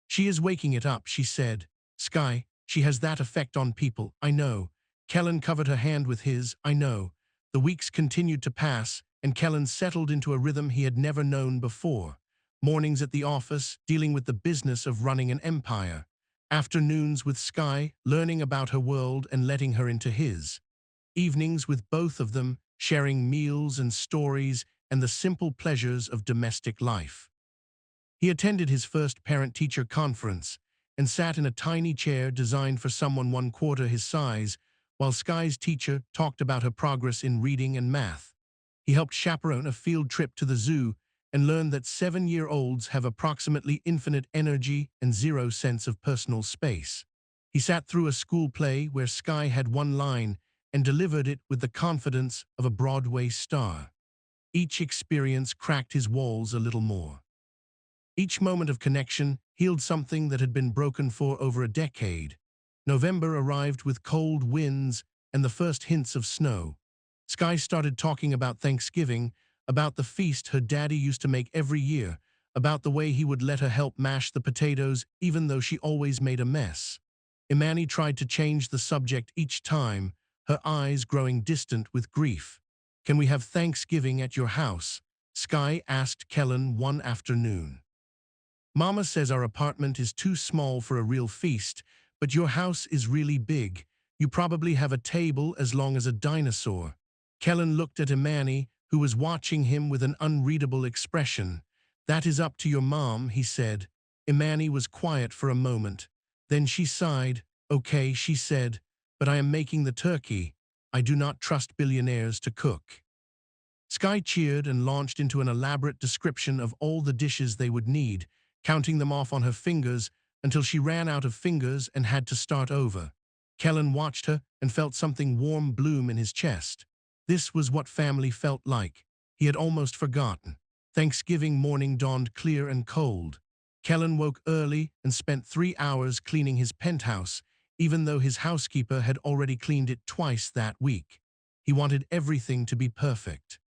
She is waking it up, she said. Sky, she has that effect on people, I know. Kellen covered her hand with his, I know. The weeks continued to pass, and Kellen settled into a rhythm he had never known before. Mornings at the office, dealing with the business of running an empire. Afternoons with Sky, learning about her world and letting her into his. Evenings with both of them, sharing meals and stories and the simple pleasures of domestic life. He attended his first parent-teacher conference and sat in a tiny chair designed for someone 1/4 his size, while Sky's teacher talked about her progress in reading and math. He helped chaperone a field trip to the zoo and learned that 7-year-olds have approximately infinite energy and 0 sense of personal space. He sat through a school play where Sky had one line and delivered it with the confidence of a Broadway star. Each experience cracked his walls a little more. Each moment of connection healed something that had been broken for over a decade. November arrived with cold winds and the first hints of snow. Sky started talking about Thanksgiving, about the feast her daddy used to make every year, about the way he would let her help mash the potatoes even though she always made a mess. Imani tried to change the subject each time, her eyes growing distant with grief. Can we have Thanksgiving at your house? Sky asked Kellen one afternoon. Mama says our apartment is too small for a real feast, but your house is really big. You probably have a table as long as a dinosaur. Kellen looked at Imani, who was watching him with an unreadable expression. That is up to your mom, he said. Imani was quiet for a moment. Then she sighed. Okay, she said, but I am making the turkey. I do not trust billionaires to cook. Sky cheered and launched into an elaborate description of all the dishes they would need, counting them off on her fingers until she ran out of fingers and had to start over. Kellen watched her and felt something warm bloom in his chest. This was what family felt like. He had almost forgotten. Thanksgiving morning dawned clear and cold. Kellen woke early and spent 3 hours cleaning his penthouse, even though his housekeeper had already cleaned it twice that week. He wanted everything to be perfect.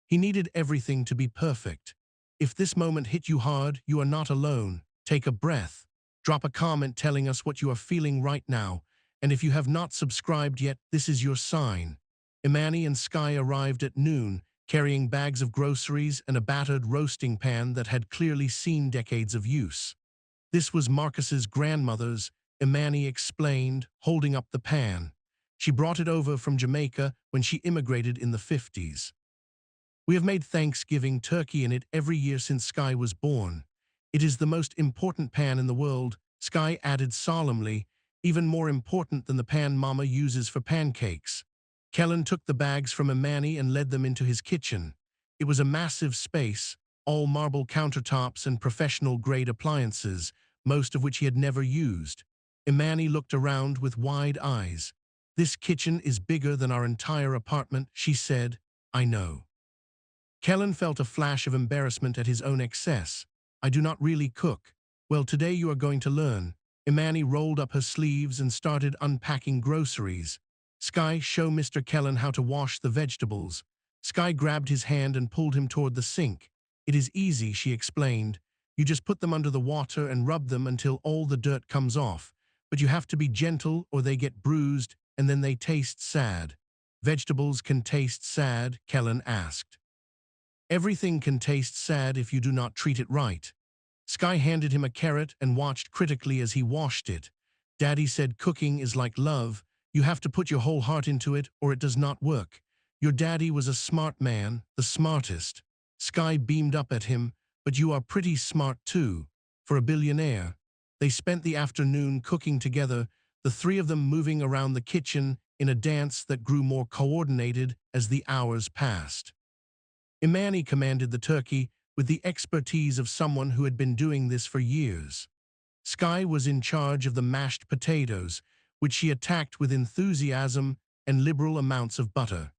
He needed everything to be perfect. If this moment hit you hard, you are not alone. Take a breath. Drop a comment telling us what you are feeling right now. And if you have not subscribed yet, this is your sign. Imani and Sky arrived at noon, carrying bags of groceries and a battered roasting pan that had clearly seen decades of use. This was Marcus's grandmother's, Imani explained, holding up the pan. She brought it over from Jamaica when she immigrated in the 50s. We have made Thanksgiving turkey in it every year since Sky was born. It is the most important pan in the world, Sky added solemnly, even more important than the pan Mama uses for pancakes. Kellen took the bags from Imani and led them into his kitchen. It was a massive space, all marble countertops and professional-grade appliances, most of which he had never used. Imani looked around with wide eyes. "This kitchen is bigger than our entire apartment," she said. "I know." Kellen felt a flash of embarrassment at his own excess. "I do not really cook." "Well, today you are going to learn." Imani rolled up her sleeves and started unpacking groceries. "Sky, show Mr. Kellen how to wash the vegetables." Sky grabbed his hand and pulled him toward the sink. "It is easy," she explained. "You just put them under the water and rub them until all the dirt comes off. But you have to be gentle or they get bruised and then they taste sad." "Vegetables can taste sad?" Kellen asked. "Everything can taste sad if you do not treat it right." Sky handed him a carrot and watched critically as he washed it. "Daddy said cooking is like love. You have to put your whole heart into it or it does not work. Your daddy was a smart man, the smartest." Sky beamed up at him. "But you are pretty smart too, for a billionaire." They spent the afternoon cooking together, the three of them moving around the kitchen in a dance that grew more coordinated as the hours passed. Imani commanded the turkey with the expertise of someone who had been doing this for years. Sky was in charge of the mashed potatoes, which she attacked with enthusiasm and liberal amounts of butter.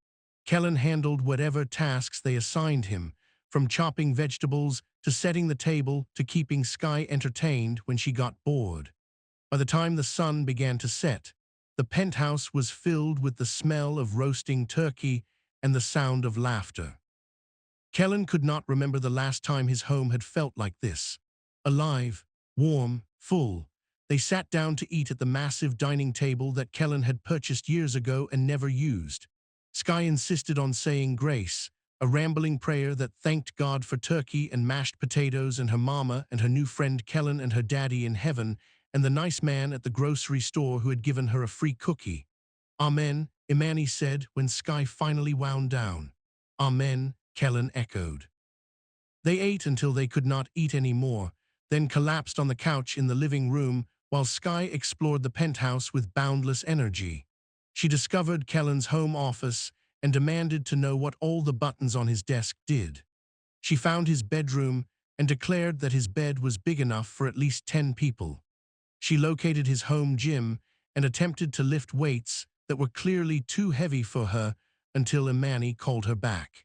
Kellen handled whatever tasks they assigned him, from chopping vegetables to setting the table to keeping Sky entertained when she got bored. By the time the sun began to set, the penthouse was filled with the smell of roasting turkey and the sound of laughter. Kellen could not remember the last time his home had felt like this. Alive, warm, full. They sat down to eat at the massive dining table that Kellen had purchased years ago and never used. Sky insisted on saying grace, a rambling prayer that thanked God for turkey and mashed potatoes and her mama and her new friend Kellen and her daddy in heaven and the nice man at the grocery store who had given her a free cookie. "Amen," Imani said when Sky finally wound down. "Amen," Kellen echoed. They ate until they could not eat any more, then collapsed on the couch in the living room while Sky explored the penthouse with boundless energy. She discovered Kellen's home office and demanded to know what all the buttons on his desk did. She found his bedroom and declared that his bed was big enough for at least 10 people. She located his home gym and attempted to lift weights that were clearly too heavy for her until Imani called her back.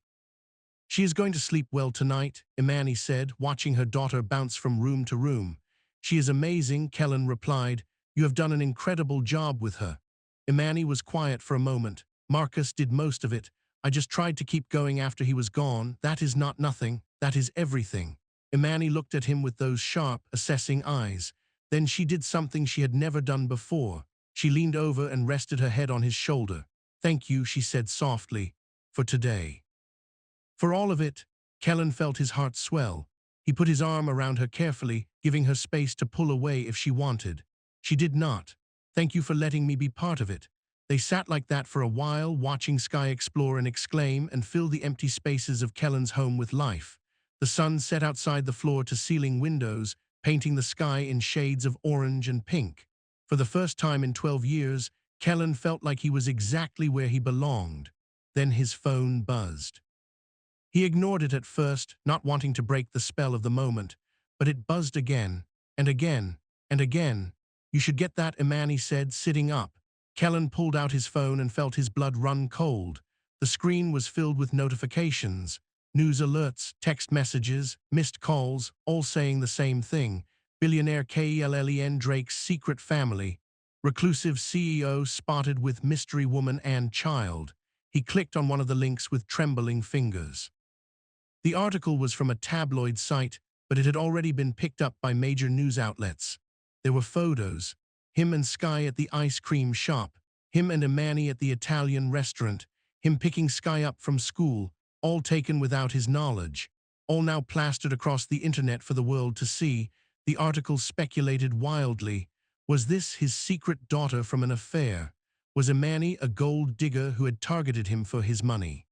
"She is going to sleep well tonight," Imani said, watching her daughter bounce from room to room. "She is amazing," Kellen replied. "You have done an incredible job with her." Imani was quiet for a moment. "Marcus did most of it. I just tried to keep going after he was gone. That is not nothing. That is everything." Imani looked at him with those sharp, assessing eyes. Then she did something she had never done before. She leaned over and rested her head on his shoulder. "Thank you," she said softly, "for today." For all of it, Kellen felt his heart swell. He put his arm around her carefully, giving her space to pull away if she wanted. She did not. "Thank you for letting me be part of it." They sat like that for a while, watching Sky explore and exclaim and fill the empty spaces of Kellen's home with life. The sun set outside the floor-to-ceiling windows, painting the sky in shades of orange and pink. For the first time in 12 years, Kellen felt like he was exactly where he belonged. Then his phone buzzed. He ignored it at first, not wanting to break the spell of the moment, but it buzzed again and again. And again. You should get that, Imani said, sitting up. Kellen pulled out his phone and felt his blood run cold. The screen was filled with notifications. News alerts, text messages, missed calls, all saying the same thing. Billionaire Kellen Drake's secret family. Reclusive CEO spotted with mystery woman and child. He clicked on one of the links with trembling fingers. The article was from a tabloid site, but it had already been picked up by major news outlets. There were photos. Him and Sky at the ice cream shop. Him and Imani at the Italian restaurant. Him picking Sky up from school, all taken without his knowledge. All now plastered across the internet for the world to see. The article speculated wildly. Was this his secret daughter from an affair? Was Imani a gold digger who had targeted him for his money?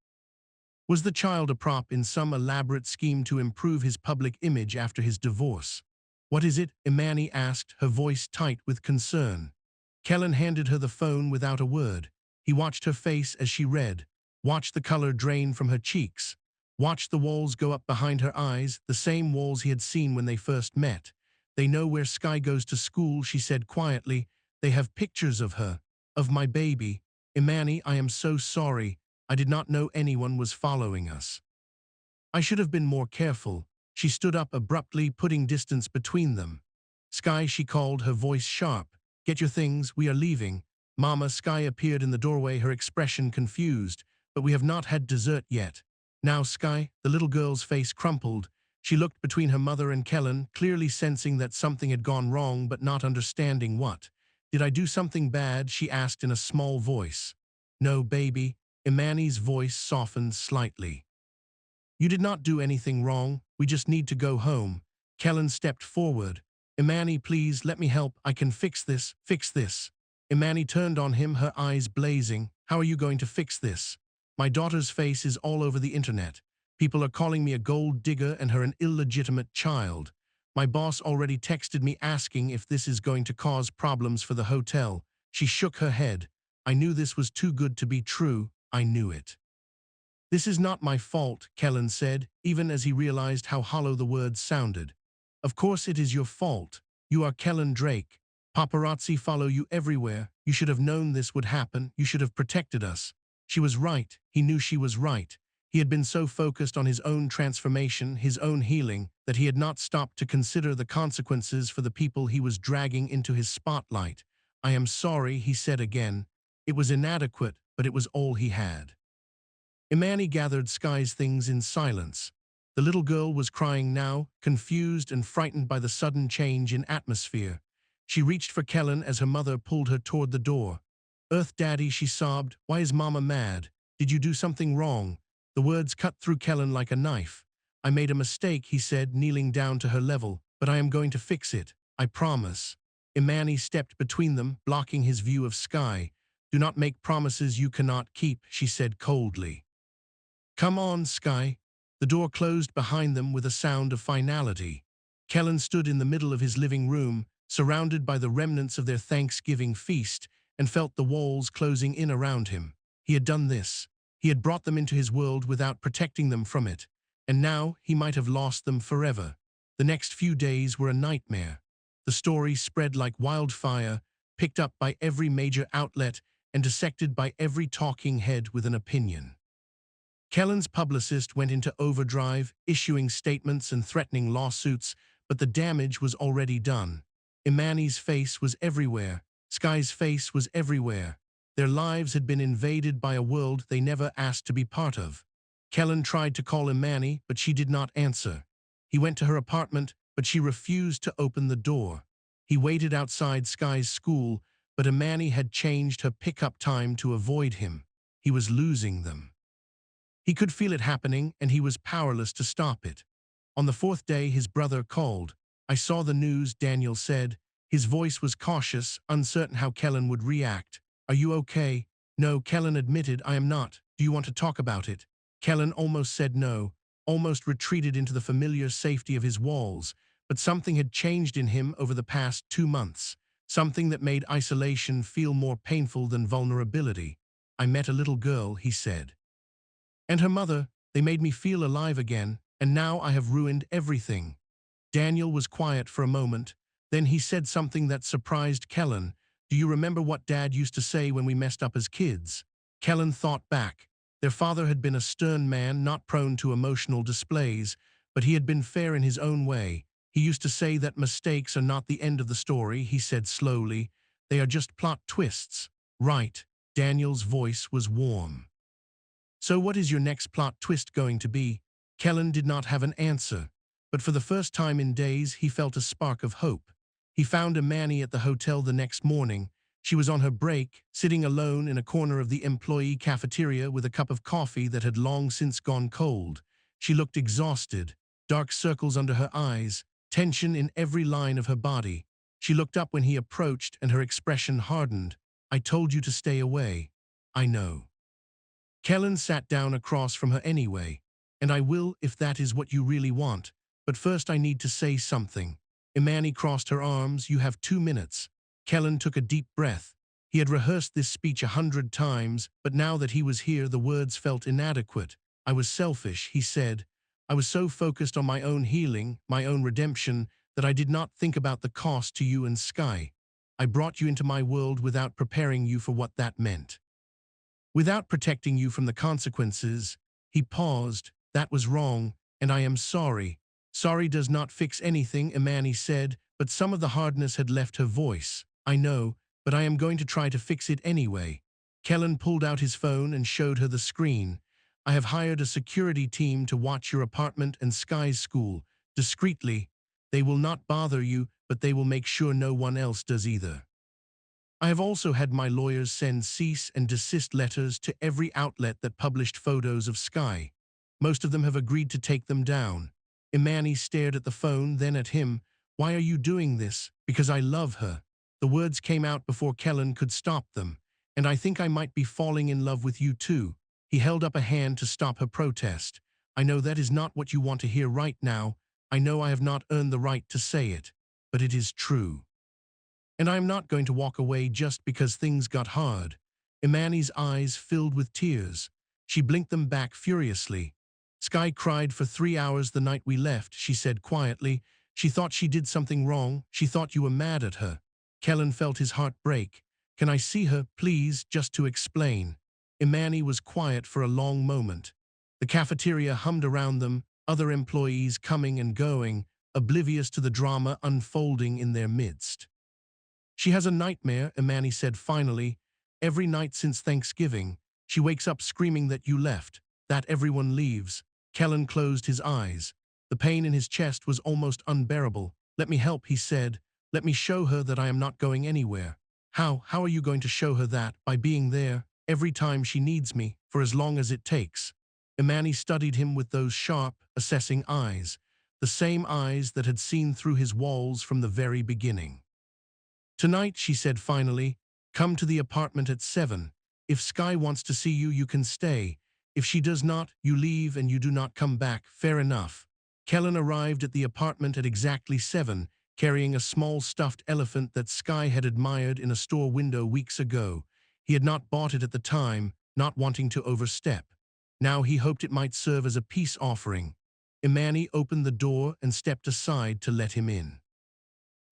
Was the child a prop in some elaborate scheme to improve his public image after his divorce? What is it? Imani asked, her voice tight with concern. Kellen handed her the phone without a word. He watched her face as she read, watched the color drain from her cheeks, watched the walls go up behind her eyes, the same walls he had seen when they first met. They know where Sky goes to school, she said quietly. They have pictures of her, of my baby. Imani, I am so sorry. I did not know anyone was following us. I should have been more careful. She stood up abruptly, putting distance between them. Sky, she called, her voice sharp. Get your things, we are leaving. Mama. Sky appeared in the doorway, her expression confused. But we have not had dessert yet. Now, Sky, the little girl's face crumpled. She looked between her mother and Kellen, clearly sensing that something had gone wrong but not understanding what. Did I do something bad? She asked in a small voice. No, baby. Imani's voice softened slightly. You did not do anything wrong. We just need to go home. Kellen stepped forward. Imani, please, let me help. I can fix this. Fix this. Imani turned on him, her eyes blazing. How are you going to fix this? My daughter's face is all over the internet. People are calling me a gold digger and her an illegitimate child. My boss already texted me asking if this is going to cause problems for the hotel. She shook her head. I knew this was too good to be true. I knew it. This is not my fault, Kellen said, even as he realized how hollow the words sounded. Of course it is your fault. You are Kellen Drake. Paparazzi follow you everywhere. You should have known this would happen. You should have protected us. She was right. He knew she was right. He had been so focused on his own transformation, his own healing, that he had not stopped to consider the consequences for the people he was dragging into his spotlight. I am sorry, he said again. It was inadequate, but it was all he had. Imani gathered Sky's things in silence. The little girl was crying now, confused and frightened by the sudden change in atmosphere. She reached for Kellen as her mother pulled her toward the door. Earth, Daddy, she sobbed. Why is Mama mad? Did you do something wrong? The words cut through Kellen like a knife. I made a mistake, he said, kneeling down to her level, but I am going to fix it. I promise. Imani stepped between them, blocking his view of Sky. Do not make promises you cannot keep, she said coldly. Come on, Sky. The door closed behind them with a sound of finality. Kellen stood in the middle of his living room, surrounded by the remnants of their Thanksgiving feast, and felt the walls closing in around him. He had done this. He had brought them into his world without protecting them from it, and now he might have lost them forever. The next few days were a nightmare. The story spread like wildfire, picked up by every major outlet and dissected by every talking head with an opinion. Kellen's publicist went into overdrive, issuing statements and threatening lawsuits, but the damage was already done. Imani's face was everywhere. Sky's face was everywhere. Their lives had been invaded by a world they never asked to be part of. Kellen tried to call Imani, but she did not answer. He went to her apartment, but she refused to open the door. He waited outside Sky's school, but Imani had changed her pickup time to avoid him. He was losing them. He could feel it happening, and he was powerless to stop it. On the fourth day, his brother called. I saw the news, Daniel said. His voice was cautious, uncertain how Kellen would react. Are you okay? No, Kellen admitted, I am not. Do you want to talk about it? Kellen almost said no, almost retreated into the familiar safety of his walls, but something had changed in him over the past 2 months, something that made isolation feel more painful than vulnerability. I met a little girl, he said. And her mother, they made me feel alive again, and now I have ruined everything. Daniel was quiet for a moment, Then he said something that surprised Kellen. Do you remember what Dad used to say when we messed up as kids? Kellen thought back. Their father had been a stern man, not prone to emotional displays, but he had been fair in his own way. He used to say that mistakes are not the end of the story, he said slowly. They are just plot twists. Right. Daniel's voice was warm. So what is your next plot twist going to be? Kellen did not have an answer, but for the first time in days he felt a spark of hope. He found Imani at the hotel the next morning. She was on her break, sitting alone in a corner of the employee cafeteria with a cup of coffee that had long since gone cold. She looked exhausted, dark circles under her eyes, tension in every line of her body. She looked up when he approached and her expression hardened. I told you to stay away. I know. Kellen sat down across from her anyway. And I will if that is what you really want. But first I need to say something. Imani crossed her arms. You have 2 minutes. Kellen took a deep breath. He had rehearsed this speech 100 times, but now that he was here the words felt inadequate. I was selfish, he said. I was so focused on my own healing, my own redemption, that I did not think about the cost to you and Sky. I brought you into my world without preparing you for what that meant. Without protecting you from the consequences. He paused. That was wrong, and I am sorry. Sorry does not fix anything, Imani said, but some of the hardness had left her voice. I know, but I am going to try to fix it anyway. Kellen pulled out his phone and showed her the screen. I have hired a security team to watch your apartment and Sky's school, discreetly. They will not bother you, but they will make sure no one else does either. I have also had my lawyers send cease and desist letters to every outlet that published photos of Sky. Most of them have agreed to take them down. Imani stared at the phone, then at him. Why are you doing this? Because I love her. The words came out before Kellen could stop them. And I think I might be falling in love with you too. He held up a hand to stop her protest. I know that is not what you want to hear right now. I know I have not earned the right to say it. But it is true. And I am not going to walk away just because things got hard. Imani's eyes filled with tears. She blinked them back furiously. Sky cried for 3 hours the night we left, she said quietly. She thought she did something wrong. She thought you were mad at her. Kellen felt his heart break. Can I see her, please, just to explain? Imani was quiet for a long moment. The cafeteria hummed around them, other employees coming and going, oblivious to the drama unfolding in their midst. She has a nightmare, Imani said finally. Every night since Thanksgiving, she wakes up screaming that you left, that everyone leaves. Kellen closed his eyes. The pain in his chest was almost unbearable. Let me help, he said. Let me show her that I am not going anywhere. How are you going to show her that? By being there, every time she needs me, for as long as it takes. Imani studied him with those sharp, assessing eyes, the same eyes that had seen through his walls from the very beginning. Tonight, she said finally, come to the apartment at 7. If Sky wants to see you, you can stay. If she does not, you leave and you do not come back. Fair enough. Kellen arrived at the apartment at exactly 7, carrying a small stuffed elephant that Sky had admired in a store window weeks ago. He had not bought it at the time, not wanting to overstep. Now he hoped it might serve as a peace offering. Imani opened the door and stepped aside to let him in.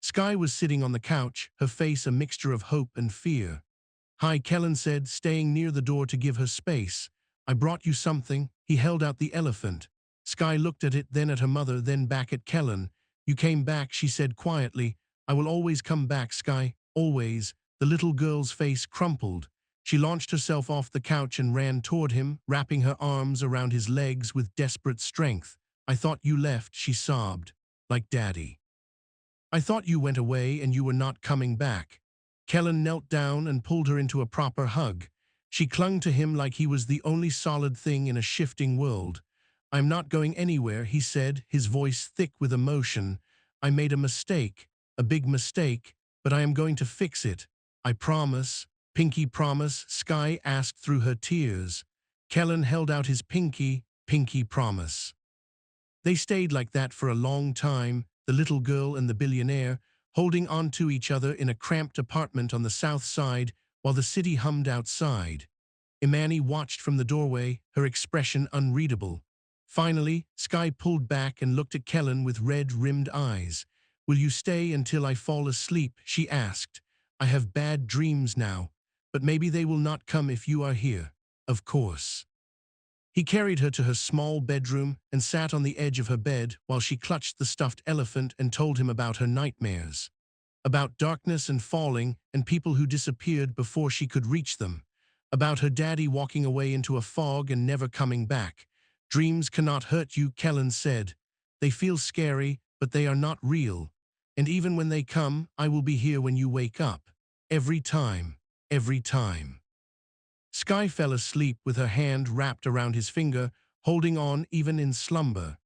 Sky was sitting on the couch, her face a mixture of hope and fear. Hi, Kellen said, staying near the door to give her space. I brought you something. He held out the elephant. Sky looked at it, then at her mother, then back at Kellen. You came back, she said quietly. I will always come back, Sky, always. The little girl's face crumpled. She launched herself off the couch and ran toward him, wrapping her arms around his legs with desperate strength. I thought you left, she sobbed. Like Daddy. I thought you went away and you were not coming back. Kellen knelt down and pulled her into a proper hug. She clung to him like he was the only solid thing in a shifting world. I'm not going anywhere, he said, his voice thick with emotion. I made a mistake, a big mistake, but I am going to fix it. I promise. Pinky promise, Sky asked through her tears. Kellen held out his pinky promise. They stayed like that for a long time, the little girl and the billionaire, holding on to each other in a cramped apartment on the south side while the city hummed outside. Imani watched from the doorway, her expression unreadable. Finally, Sky pulled back and looked at Kellen with red-rimmed eyes. Will you stay until I fall asleep? She asked. I have bad dreams now, but maybe they will not come if you are here. Of course. He carried her to her small bedroom and sat on the edge of her bed while she clutched the stuffed elephant and told him about her nightmares. About darkness and falling and people who disappeared before she could reach them. About her daddy walking away into a fog and never coming back. Dreams cannot hurt you, Kellen said. They feel scary, but they are not real. And even when they come, I will be here when you wake up. Every time. Every time. Sky fell asleep with her hand wrapped around his finger, holding on even in slumber.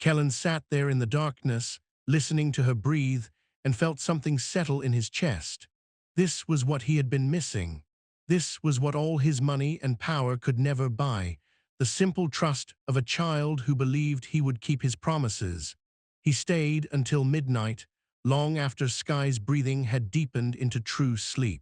Kellen sat there in the darkness, listening to her breathe, and felt something settle in his chest. This was what he had been missing. This was what all his money and power could never buy, the simple trust of a child who believed he would keep his promises. He stayed until midnight, long after Sky's breathing had deepened into true sleep.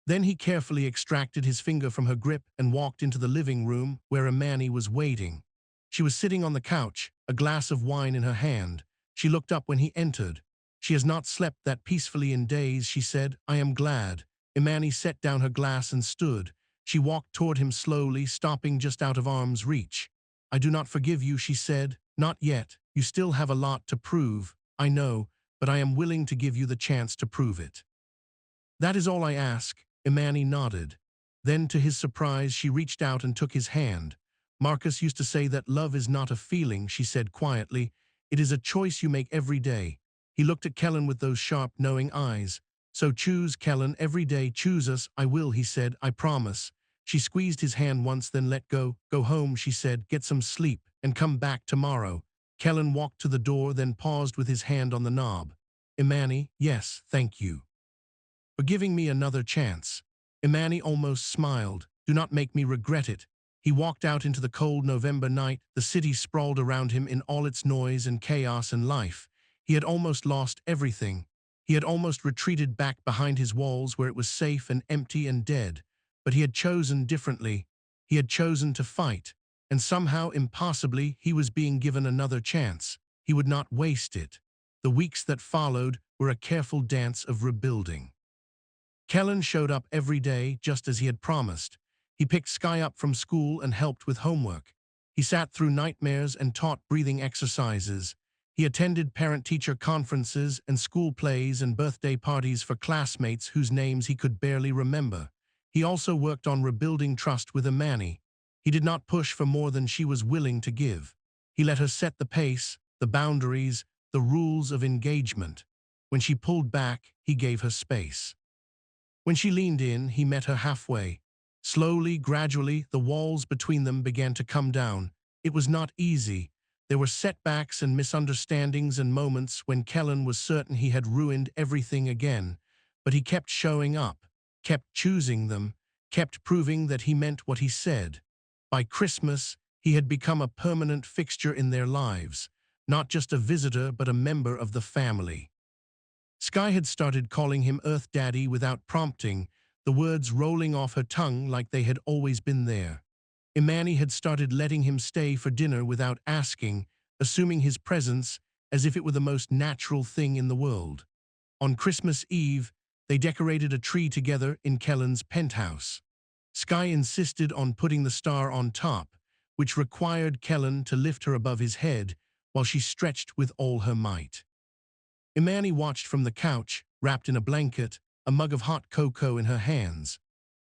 Then he carefully extracted his finger from her grip and walked into the living room where Imani was waiting. She was sitting on the couch, a glass of wine in her hand. She looked up when he entered. She has not slept that peacefully in days, she said. I am glad. Imani set down her glass and stood. She walked toward him slowly, stopping just out of arm's reach. I do not forgive you, she said. Not yet. You still have a lot to prove. I know, but I am willing to give you the chance to prove it. That is all I ask. Imani nodded. Then, to his surprise, she reached out and took his hand. Marcus used to say that love is not a feeling, she said quietly. It is a choice you make every day. He looked at Kellen with those sharp, knowing eyes. So choose, Kellen, every day. Choose us. I will, he said. I promise. She squeezed his hand once, then let go. Go home, she said. Get some sleep and come back tomorrow. Kellen walked to the door, then paused with his hand on the knob. Imani, yes, thank you for giving me another chance. Imani almost smiled. Do not make me regret it. He walked out into the cold November night. The city sprawled around him in all its noise and chaos and life. He had almost lost everything. He had almost retreated back behind his walls where it was safe and empty and dead. But he had chosen differently. He had chosen to fight. And somehow, impossibly, he was being given another chance. He would not waste it. The weeks that followed were a careful dance of rebuilding. Kellen showed up every day, just as he had promised. He picked Sky up from school and helped with homework. He sat through nightmares and taught breathing exercises. He attended parent-teacher conferences and school plays and birthday parties for classmates whose names he could barely remember. He also worked on rebuilding trust with Imani. He did not push for more than she was willing to give. He let her set the pace, the boundaries, the rules of engagement. When she pulled back, he gave her space. When she leaned in, he met her halfway. Slowly, gradually, the walls between them began to come down. It was not easy. There were setbacks and misunderstandings and moments when Kellen was certain he had ruined everything again. But he kept showing up, kept choosing them, kept proving that he meant what he said. By Christmas, he had become a permanent fixture in their lives, not just a visitor but a member of the family. Sky had started calling him Earth Daddy without prompting, the words rolling off her tongue like they had always been there. Imani had started letting him stay for dinner without asking, assuming his presence as if it were the most natural thing in the world. On Christmas Eve, they decorated a tree together in Kellen's penthouse. Sky insisted on putting the star on top, which required Kellen to lift her above his head while she stretched with all her might. Imani watched from the couch, wrapped in a blanket, a mug of hot cocoa in her hands.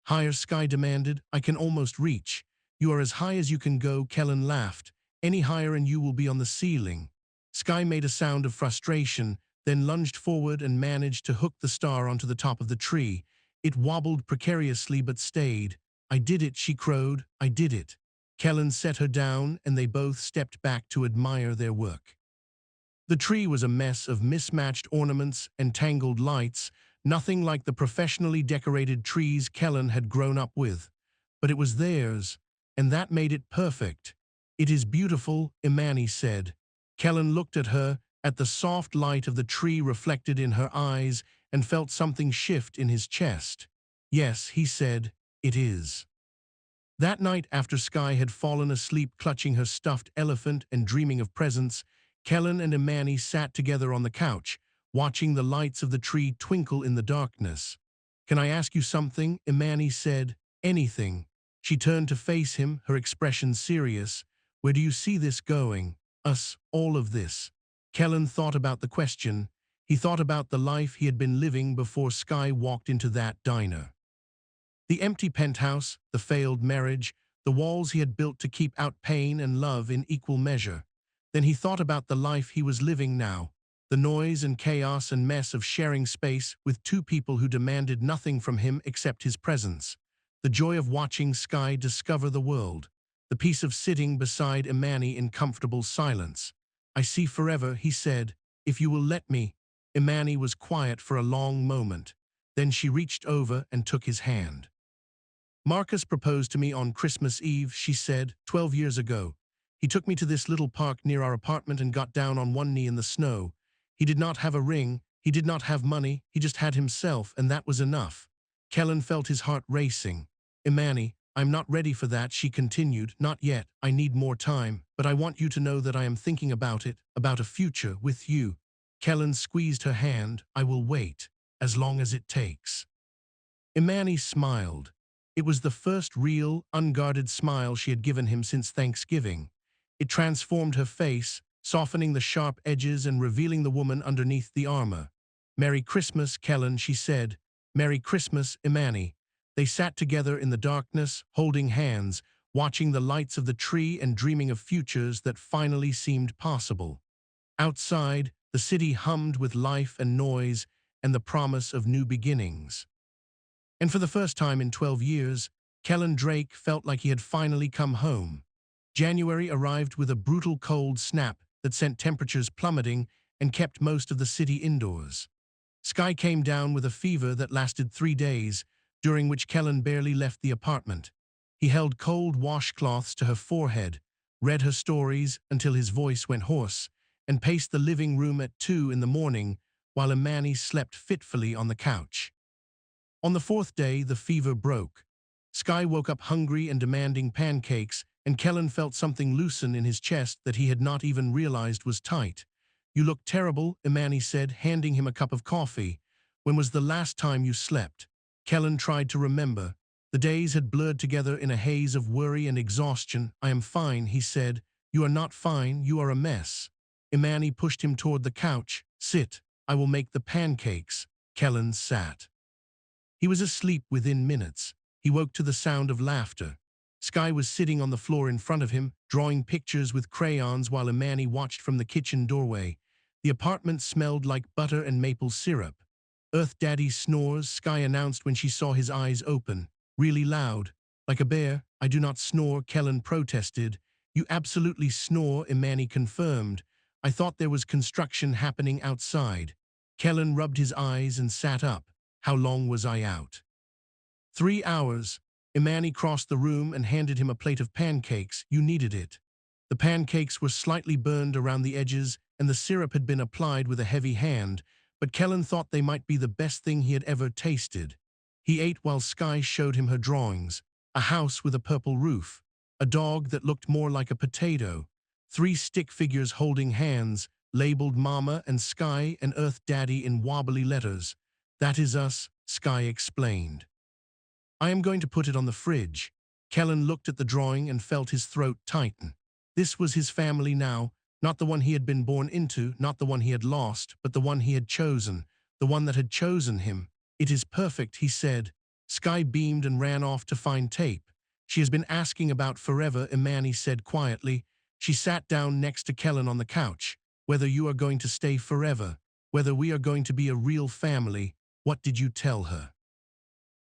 Higher, Sky demanded. I can almost reach. You are as high as you can go, Kellen laughed. Any higher and you will be on the ceiling. Sky made a sound of frustration, then lunged forward and managed to hook the star onto the top of the tree. It wobbled precariously but stayed. I did it, she crowed. I did it. Kellen set her down and they both stepped back to admire their work. The tree was a mess of mismatched ornaments and tangled lights, nothing like the professionally decorated trees Kellen had grown up with. But it was theirs, and that made it perfect. It is beautiful, Imani said. Kellen looked at her, at the soft light of the tree reflected in her eyes, and felt something shift in his chest. Yes, he said, it is. That night, after Sky had fallen asleep clutching her stuffed elephant and dreaming of presents, Kellen and Imani sat together on the couch, watching the lights of the tree twinkle in the darkness. "Can I ask you something?" Imani said. "Anything." She turned to face him, her expression serious. "Where do you see this going? Us, all of this?" Kellen thought about the question. He thought about the life he had been living before Sky walked into that diner. The empty penthouse, the failed marriage, the walls he had built to keep out pain and love in equal measure. Then he thought about the life he was living now, the noise and chaos and mess of sharing space with two people who demanded nothing from him except his presence, the joy of watching Sky discover the world, the peace of sitting beside Imani in comfortable silence. "I see forever," he said, "if you will let me." Imani was quiet for a long moment. Then she reached over and took his hand. "Marcus proposed to me on Christmas Eve," she said, 12 years ago. "He took me to this little park near our apartment and got down on one knee in the snow. He did not have a ring, he did not have money, he just had himself, and that was enough." Kellen felt his heart racing. "Imani, I'm not ready for that," she continued. "Not yet, I need more time, but I want you to know that I am thinking about it, about a future with you." Kellen squeezed her hand. "I will wait, as long as it takes." Imani smiled. It was the first real, unguarded smile she had given him since Thanksgiving. It transformed her face, softening the sharp edges and revealing the woman underneath the armor. "Merry Christmas, Kellen," she said. "Merry Christmas, Imani." They sat together in the darkness, holding hands, watching the lights of the tree and dreaming of futures that finally seemed possible. Outside, the city hummed with life and noise and the promise of new beginnings. And for the first time in 12 years, Kellen Drake felt like he had finally come home. January arrived with a brutal cold snap that sent temperatures plummeting and kept most of the city indoors. Sky came down with a fever that lasted 3 days, during which Kellen barely left the apartment. He held cold washcloths to her forehead, read her stories until his voice went hoarse, and paced the living room at 2 in the morning while Imani slept fitfully on the couch. On the 4th day, the fever broke. Sky woke up hungry and demanding pancakes, and Kellen felt something loosen in his chest that he had not even realized was tight. "You look terrible," Imani said, handing him a cup of coffee. "When was the last time you slept?" Kellen tried to remember. The days had blurred together in a haze of worry and exhaustion. "I am fine," he said. "You are not fine, you are a mess." Imani pushed him toward the couch. "Sit, I will make the pancakes." Kellen sat. He was asleep within minutes. He woke to the sound of laughter. Sky was sitting on the floor in front of him, drawing pictures with crayons while Imani watched from the kitchen doorway. The apartment smelled like butter and maple syrup. "Earth Daddy snores," Sky announced when she saw his eyes open. "Really loud. Like a bear." "I do not snore," Kellen protested. "You absolutely snore," Imani confirmed. "I thought there was construction happening outside." Kellen rubbed his eyes and sat up. "How long was I out?" 3 hours. Imani crossed the room and handed him a plate of pancakes. "You needed it." The pancakes were slightly burned around the edges, and the syrup had been applied with a heavy hand, but Kellen thought they might be the best thing he had ever tasted. He ate while Sky showed him her drawings: a house with a purple roof, a dog that looked more like a potato, 3 stick figures holding hands, labeled Mama and Sky and Earth Daddy in wobbly letters. "That is us," Sky explained. "I am going to put it on the fridge." Kellen looked at the drawing and felt his throat tighten. This was his family now, not the one he had been born into, not the one he had lost, but the one he had chosen, the one that had chosen him. "It is perfect," he said. Sky beamed and ran off to find tape. "She has been asking about forever," Imani said quietly. She sat down next to Kellen on the couch. "Whether you are going to stay forever, whether we are going to be a real family." "What did you tell her?"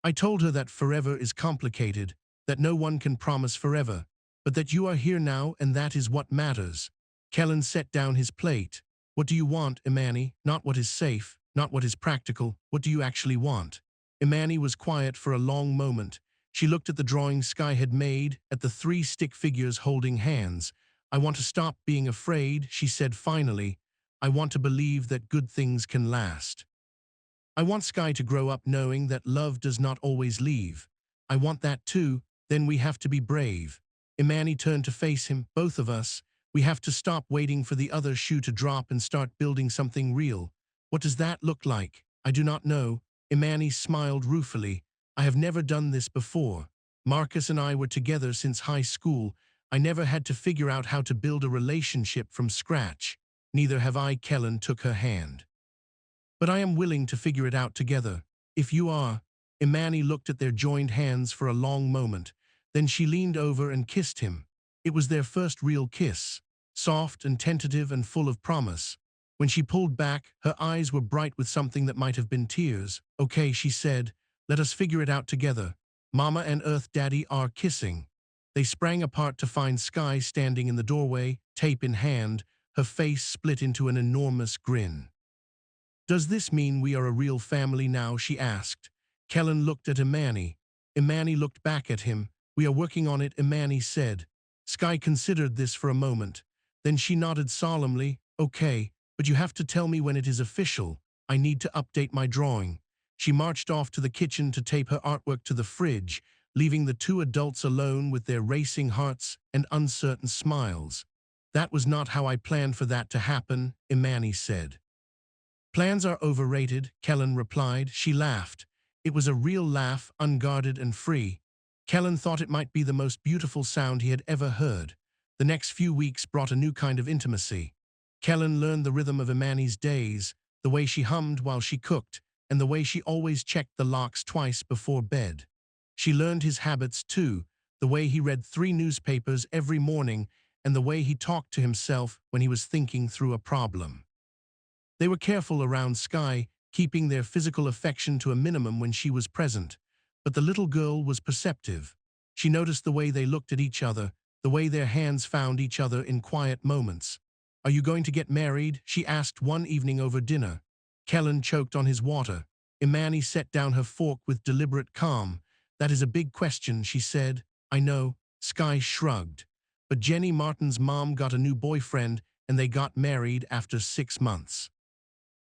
"I told her that forever is complicated, that no one can promise forever, but that you are here now and that is what matters." Kellen set down his plate. "What do you want, Imani? Not what is safe, not what is practical. What do you actually want?" Imani was quiet for a long moment. She looked at the drawing Sky had made, at the 3 stick figures holding hands. "I want to stop being afraid," she said finally. "I want to believe that good things can last. I want Sky to grow up knowing that love does not always leave. I want that too, then we have to be brave." Imani turned to face him. "Both of us. We have to stop waiting for the other shoe to drop and start building something real." What does that look like? I do not know. Imani smiled ruefully. I have never done this before. Marcus and I were together since high school. I never had to figure out how to build a relationship from scratch. Neither have I. Kellen took her hand. But I am willing to figure it out together. If you are. Imani looked at their joined hands for a long moment. Then she leaned over and kissed him. It was their first real kiss, soft and tentative and full of promise. When she pulled back, her eyes were bright with something that might have been tears. Okay, she said, let us figure it out together. Mama and Earth Daddy are kissing. They sprang apart to find Sky standing in the doorway, tape in hand, her face split into an enormous grin. Does this mean we are a real family now? She asked. Kellen looked at Imani. Imani looked back at him. We are working on it, Imani said. Sky considered this for a moment. Then she nodded solemnly. Okay, but you have to tell me when it is official. I need to update my drawing. She marched off to the kitchen to tape her artwork to the fridge, leaving the two adults alone with their racing hearts and uncertain smiles. That was not how I planned for that to happen, Imani said. Plans are overrated, Kellen replied. She laughed. It was a real laugh, unguarded and free. Kellen thought it might be the most beautiful sound he had ever heard. The next few weeks brought a new kind of intimacy. Kellen learned the rhythm of Imani's days, the way she hummed while she cooked, and the way she always checked the locks twice before bed. She learned his habits too, the way he read 3 newspapers every morning and the way he talked to himself when he was thinking through a problem. They were careful around Sky, keeping their physical affection to a minimum when she was present. But the little girl was perceptive. She noticed the way they looked at each other, the way their hands found each other in quiet moments. Are you going to get married? She asked one evening over dinner. Kellen choked on his water. Imani set down her fork with deliberate calm. That is a big question, she said. I know. Sky shrugged. But Jenny Martin's mom got a new boyfriend and they got married after 6 months.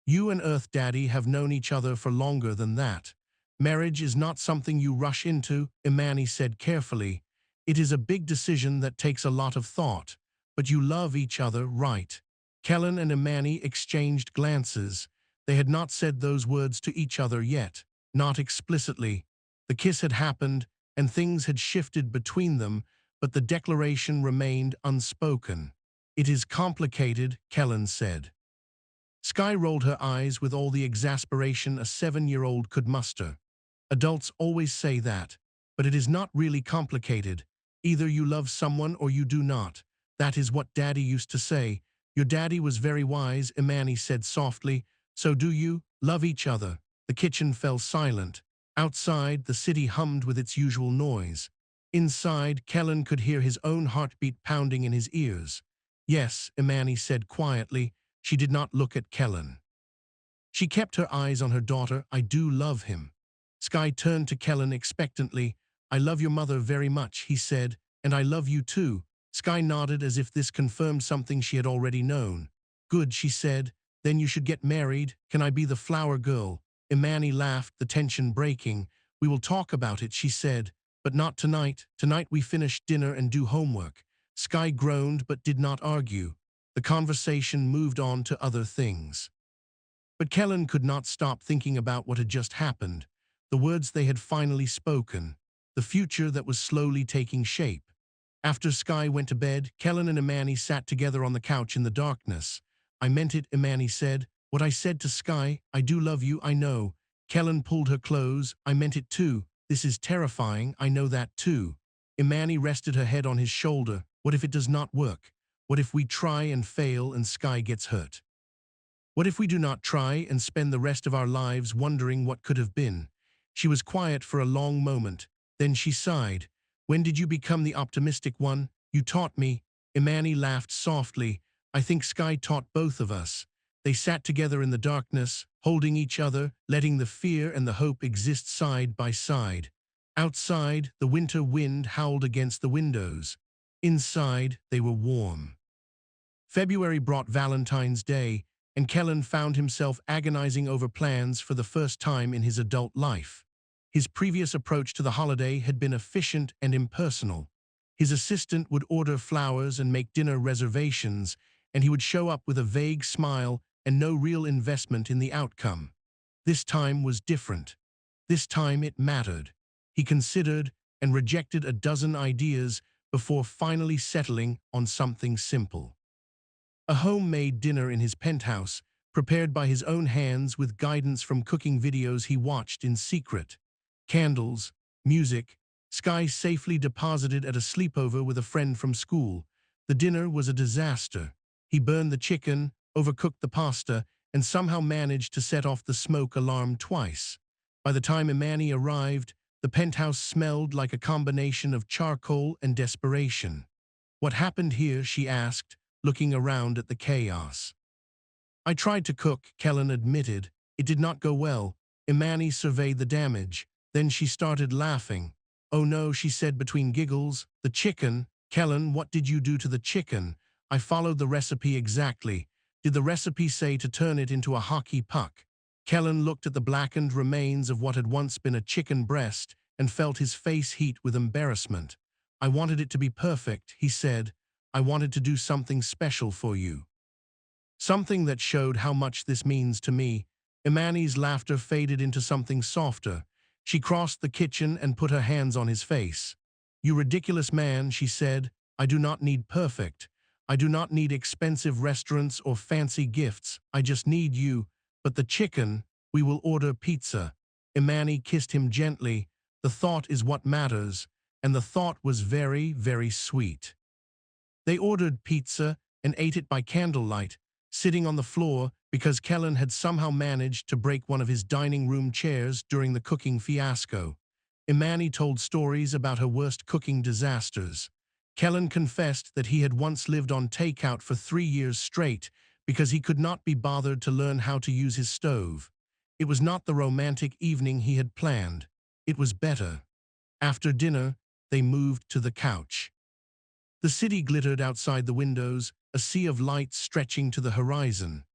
You and Earth Daddy have known each other for longer than that. Marriage is not something you rush into, Imani said carefully. It is a big decision that takes a lot of thought. But you love each other, right? Kellen and Imani exchanged glances. They had not said those words to each other yet, not explicitly. The kiss had happened, and things had shifted between them, but the declaration remained unspoken. It is complicated, Kellen said. Sky rolled her eyes with all the exasperation a 7-year-old could muster. Adults always say that, but it is not really complicated. Either you love someone or you do not. That is what Daddy used to say. Your daddy was very wise, Imani said softly. So do you? Love each other. The kitchen fell silent. Outside, the city hummed with its usual noise. Inside, Kellen could hear his own heartbeat pounding in his ears. Yes, Imani said quietly. She did not look at Kellen. She kept her eyes on her daughter. I do love him. Sky turned to Kellen expectantly. I love your mother very much, he said, and I love you too. Sky nodded as if this confirmed something she had already known. Good, she said. Then you should get married. Can I be the flower girl? Imani laughed, the tension breaking. We will talk about it, she said. But not tonight. Tonight we finish dinner and do homework. Sky groaned but did not argue. The conversation moved on to other things. But Kellen could not stop thinking about what had just happened. The words they had finally spoken. The future that was slowly taking shape. After Sky went to bed, Kellen and Imani sat together on the couch in the darkness. I meant it, Imani said. What I said to Sky, I do love you, I know. Kellen pulled her close. I meant it too. This is terrifying, I know that too. Imani rested her head on his shoulder. What if it does not work? What if we try and fail and Sky gets hurt? What if we do not try and spend the rest of our lives wondering what could have been? She was quiet for a long moment. Then she sighed. When did you become the optimistic one? You taught me. Imani laughed softly. I think Sky taught both of us. They sat together in the darkness, holding each other, letting the fear and the hope exist side by side. Outside, the winter wind howled against the windows. Inside, they were warm. February brought Valentine's Day, and Kellen found himself agonizing over plans for the first time in his adult life. His previous approach to the holiday had been efficient and impersonal. His assistant would order flowers and make dinner reservations, and he would show up with a vague smile and no real investment in the outcome. This time was different. This time it mattered. He considered and rejected a dozen ideas before finally settling on something simple. A homemade dinner in his penthouse, prepared by his own hands with guidance from cooking videos he watched in secret. Candles, music, Sky safely deposited at a sleepover with a friend from school. The dinner was a disaster. He burned the chicken, overcooked the pasta, and somehow managed to set off the smoke alarm twice. By the time Imani arrived, the penthouse smelled like a combination of charcoal and desperation. "What happened here?" she asked, looking around at the chaos. "I tried to cook," Kellen admitted. "It did not go well." Imani surveyed the damage. Then she started laughing. "Oh no," she said between giggles. "The chicken." "Kellen, what did you do to the chicken?" "I followed the recipe exactly." "Did the recipe say to turn it into a hockey puck?" Kellen looked at the blackened remains of what had once been a chicken breast and felt his face heat with embarrassment. "I wanted it to be perfect," he said. "I wanted to do something special for you. Something that showed how much this means to me." Imani's laughter faded into something softer. She crossed the kitchen and put her hands on his face. "You ridiculous man," she said. "I do not need perfect. I do not need expensive restaurants or fancy gifts. I just need you. But the chicken, we will order pizza." Imani kissed him gently. "The thought is what matters." And the thought was very, very sweet. They ordered pizza and ate it by candlelight, sitting on the floor because Kellen had somehow managed to break one of his dining room chairs during the cooking fiasco. Imani told stories about her worst cooking disasters. Kellen confessed that he had once lived on takeout for 3 years straight because he could not be bothered to learn how to use his stove. It was not the romantic evening he had planned. It was better. After dinner, they moved to the couch. The city glittered outside the windows, a sea of light stretching to the horizon.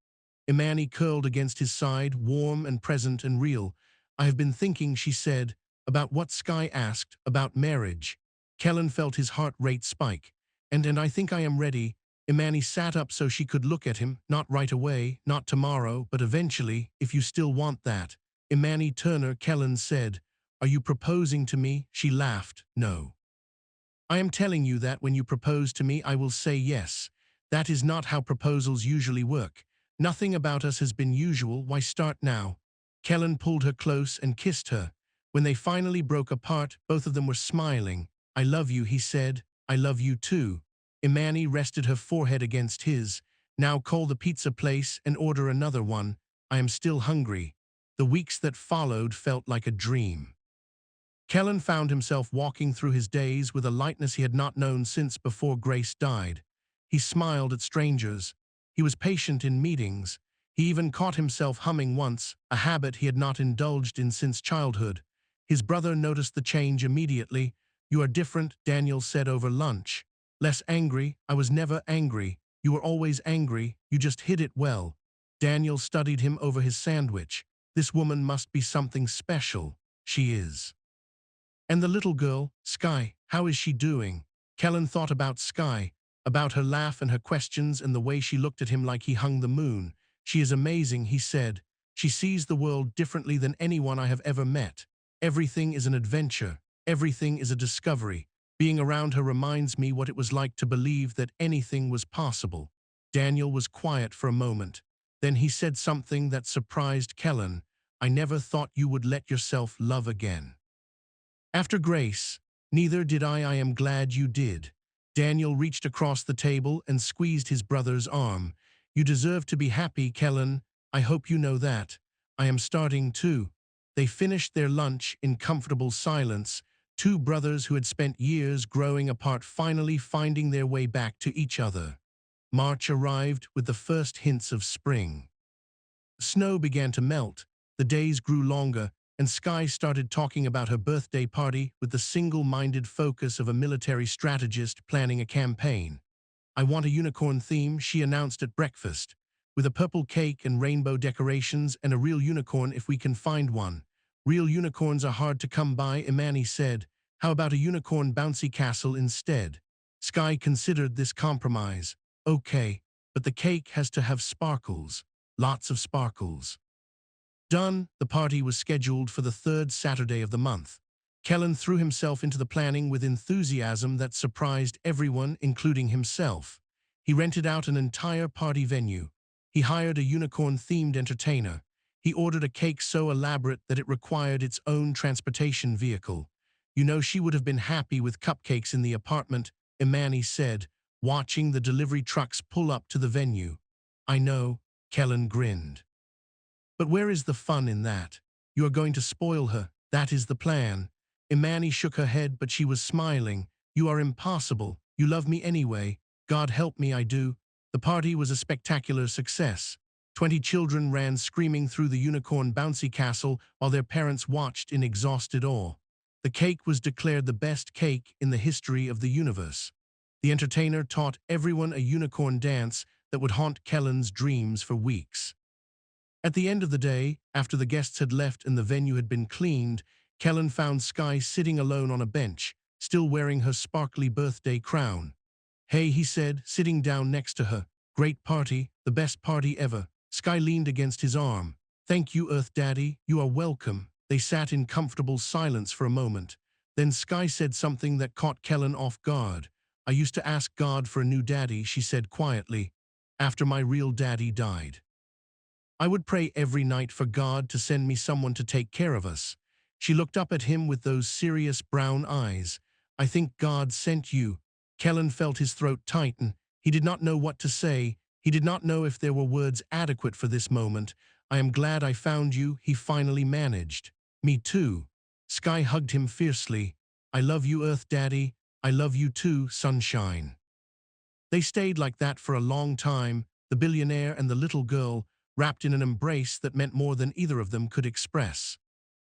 Imani curled against his side, warm and present and real. "I have been thinking," she said, "about what Sky asked, about marriage." Kellen felt his heart rate spike. And I think I am ready." Imani sat up so she could look at him, "Not right away, not tomorrow, but eventually, if you still want that." "Imani Turner," Kellen said. "Are you proposing to me?" She laughed. "No. I am telling you that when you propose to me, I will say yes. That is not how proposals usually work. Nothing about us has been usual. Why start now?" Kellen pulled her close and kissed her. When they finally broke apart, both of them were smiling. "I love you," he said. "I love you too." Imani rested her forehead against his. "Now call the pizza place and order another one. I am still hungry." The weeks that followed felt like a dream. Kellen found himself walking through his days with a lightness he had not known since before Grace died. He smiled at strangers. He was patient in meetings. He even caught himself humming once, a habit he had not indulged in since childhood. His brother noticed the change immediately. "You are different," Daniel said over lunch. "Less angry." "I was never angry." "You were always angry. You just hid it well." Daniel studied him over his sandwich. "This woman must be something special." "She is." "And the little girl, Sky, how is she doing?" Kellen thought about Sky, about her laugh and her questions and the way she looked at him like he hung the moon. "She is amazing," he said. "She sees the world differently than anyone I have ever met. Everything is an adventure. Everything is a discovery. Being around her reminds me what it was like to believe that anything was possible." Daniel was quiet for a moment. Then he said something that surprised Kellen. "I never thought you would let yourself love again." "After Grace, neither did I. I am glad you did." Daniel reached across the table and squeezed his brother's arm. "You deserve to be happy, Kellen. I hope you know that. I am starting too." They finished their lunch in comfortable silence, two brothers who had spent years growing apart finally finding their way back to each other. March arrived with the first hints of spring. Snow began to melt, the days grew longer, and Sky started talking about her birthday party with the single-minded focus of a military strategist planning a campaign. "I want a unicorn theme," she announced at breakfast, "with a purple cake and rainbow decorations and a real unicorn if we can find one." "Real unicorns are hard to come by," Imani said. "How about a unicorn bouncy castle instead?" Sky considered this compromise. "Okay, but the cake has to have sparkles." lots of sparkles. Done, the party was scheduled for the third Saturday of the month. Kellen threw himself into the planning with enthusiasm that surprised everyone, including himself. He rented out an entire party venue. He hired a unicorn-themed entertainer. He ordered a cake so elaborate that it required its own transportation vehicle. You know, she would have been happy with cupcakes in the apartment, Imani said, watching the delivery trucks pull up to the venue. I know, Kellen grinned. But where is the fun in that? You are going to spoil her. That is the plan. Imani shook her head, but she was smiling. You are impossible. You love me anyway. God help me, I do. The party was a spectacular success. 20 children ran screaming through the unicorn bouncy castle while their parents watched in exhausted awe. The cake was declared the best cake in the history of the universe. The entertainer taught everyone a unicorn dance that would haunt Kellen's dreams for weeks. At the end of the day, after the guests had left and the venue had been cleaned, Kellen found Sky sitting alone on a bench, still wearing her sparkly birthday crown. Hey, he said, sitting down next to her. Great party, the best party ever. Sky leaned against his arm. Thank you, Earth Daddy, you are welcome. They sat in comfortable silence for a moment. Then Sky said something that caught Kellen off guard. I used to ask God for a new daddy, she said quietly, after my real daddy died. I would pray every night for God to send me someone to take care of us. She looked up at him with those serious brown eyes. I think God sent you. Kellen felt his throat tighten. He did not know what to say. He did not know if there were words adequate for this moment. I am glad I found you, he finally managed. Me too. Sky hugged him fiercely. I love you, Earth Daddy. I love you too, Sunshine. They stayed like that for a long time, the billionaire and the little girl, wrapped in an embrace that meant more than either of them could express.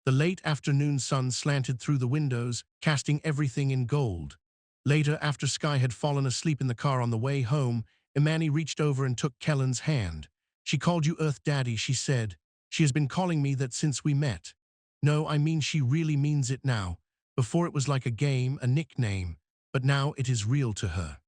The late afternoon sun slanted through the windows, casting everything in gold. Later, after Sky had fallen asleep in the car on the way home, Imani reached over and took Kellen's hand. She called you Earth Daddy, she said. She has been calling me that since we met. No, I mean she really means it now. Before it was like a game, a nickname, but now it is real to her.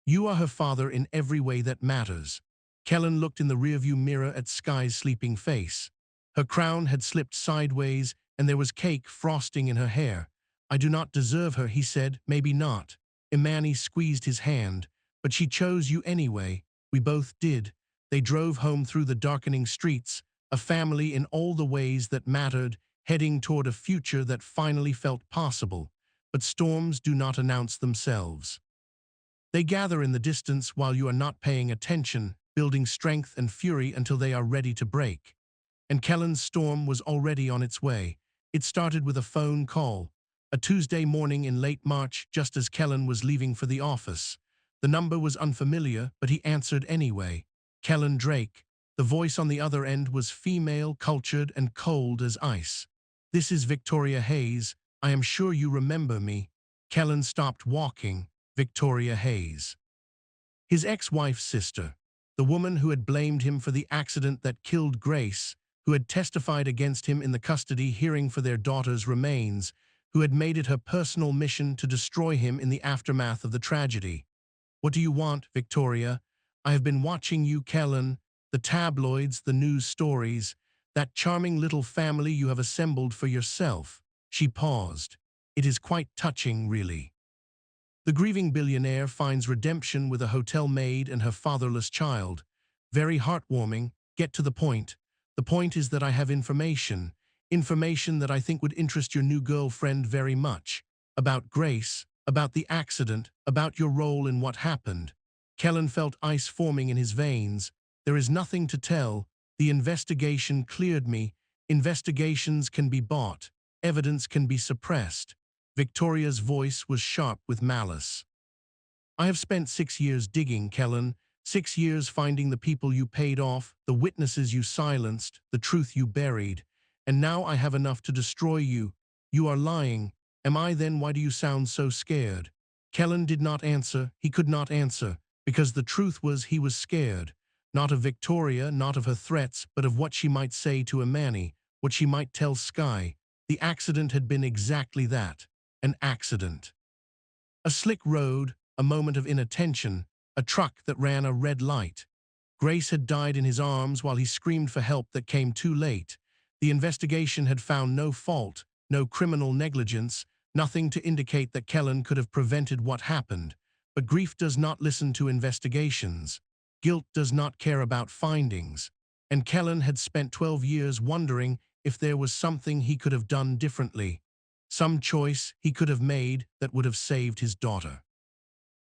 You are her father in every way that matters. Kellen looked in the rearview mirror at Sky's sleeping face. Her crown had slipped sideways, and there was cake frosting in her hair. I do not deserve her, he said. Maybe not. Imani squeezed his hand. But she chose you anyway. We both did. They drove home through the darkening streets, a family in all the ways that mattered, heading toward a future that finally felt possible. But storms do not announce themselves. They gather in the distance while you are not paying attention, building strength and fury until they are ready to break. And Kellen's storm was already on its way. It started with a phone call. A Tuesday morning in late March, just as Kellen was leaving for the office. The number was unfamiliar, but he answered anyway. Kellen Drake. The voice on the other end was female, cultured, and cold as ice. This is Victoria Hayes. I am sure you remember me. Kellen stopped walking. Victoria Hayes. His ex-wife's sister. The woman who had blamed him for the accident that killed Grace, who had testified against him in the custody hearing for their daughter's remains, who had made it her personal mission to destroy him in the aftermath of the tragedy. What do you want, Victoria? I have been watching you, Kellen. The tabloids, the news stories, that charming little family you have assembled for yourself. She paused. It is quite touching, really. The grieving billionaire finds redemption with a hotel maid and her fatherless child. Very heartwarming. Get to the point. The point is that I have information. Information that I think would interest your new girlfriend very much. About Grace, about the accident, about your role in what happened. Kellen felt ice forming in his veins. There is nothing to tell. The investigation cleared me. Investigations can be bought. Evidence can be suppressed. Victoria's voice was sharp with malice. I have spent 6 years digging, Kellen. 6 years finding the people you paid off, the witnesses you silenced, the truth you buried. And now I have enough to destroy you. You are lying. Am I then? Why do you sound so scared? Kellen did not answer. He could not answer. Because the truth was he was scared. Not of Victoria, not of her threats, but of what she might say to Imani, what she might tell Sky. The accident had been exactly that. An accident. A slick road, a moment of inattention, a truck that ran a red light. Grace had died in his arms while he screamed for help that came too late. The investigation had found no fault, no criminal negligence, nothing to indicate that Kellen could have prevented what happened. But grief does not listen to investigations. Guilt does not care about findings. And Kellen had spent 12 years wondering if there was something he could have done differently, some choice he could have made that would have saved his daughter.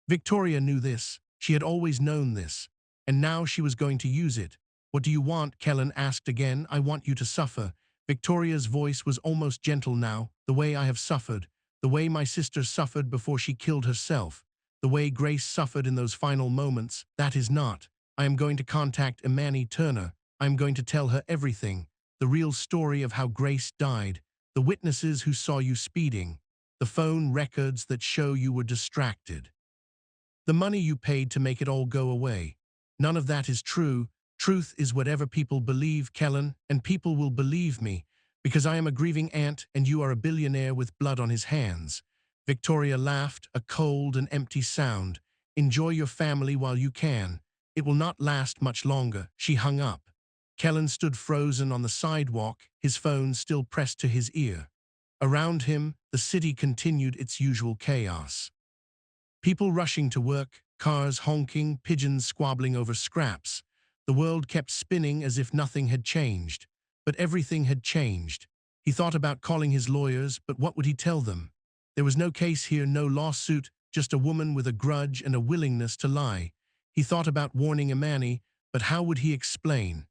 Victoria knew this. She had always known this. And now she was going to use it. "What do you want?" Kellen asked again. "I want you to suffer." Victoria's voice was almost gentle now. "The way I have suffered. The way my sister suffered before she killed herself. The way Grace suffered in those final moments. That is not. I am going to contact Imani Turner. I am going to tell her everything. The real story of how Grace died. The witnesses who saw you speeding. The phone records that show you were distracted. The money you paid to make it all go away. None of that is true. Truth is whatever people believe, Kellen, and people will believe me, because I am a grieving aunt and you are a billionaire with blood on his hands." Victoria laughed, a cold and empty sound. "Enjoy your family while you can. It will not last much longer." She hung up. Kellen stood frozen on the sidewalk, his phone still pressed to his ear. Around him, the city continued its usual chaos. People rushing to work, cars honking, pigeons squabbling over scraps. The world kept spinning as if nothing had changed. But everything had changed. He thought about calling his lawyers, but what would he tell them? There was no case here, no lawsuit, just a woman with a grudge and a willingness to lie. He thought about warning Imani, but how would he explain?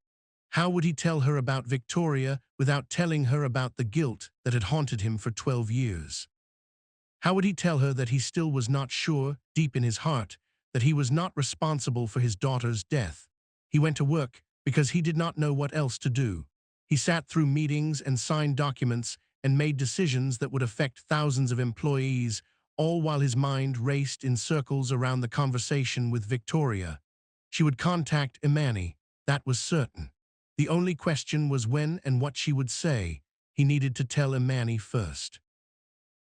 How would he tell her about Victoria without telling her about the guilt that had haunted him for 12 years? How would he tell her that he still was not sure, deep in his heart, that he was not responsible for his daughter's death? He went to work because he did not know what else to do. He sat through meetings and signed documents and made decisions that would affect thousands of employees, all while his mind raced in circles around the conversation with Victoria. She would contact Imani, that was certain. The only question was when and what she would say. He needed to tell Imani first.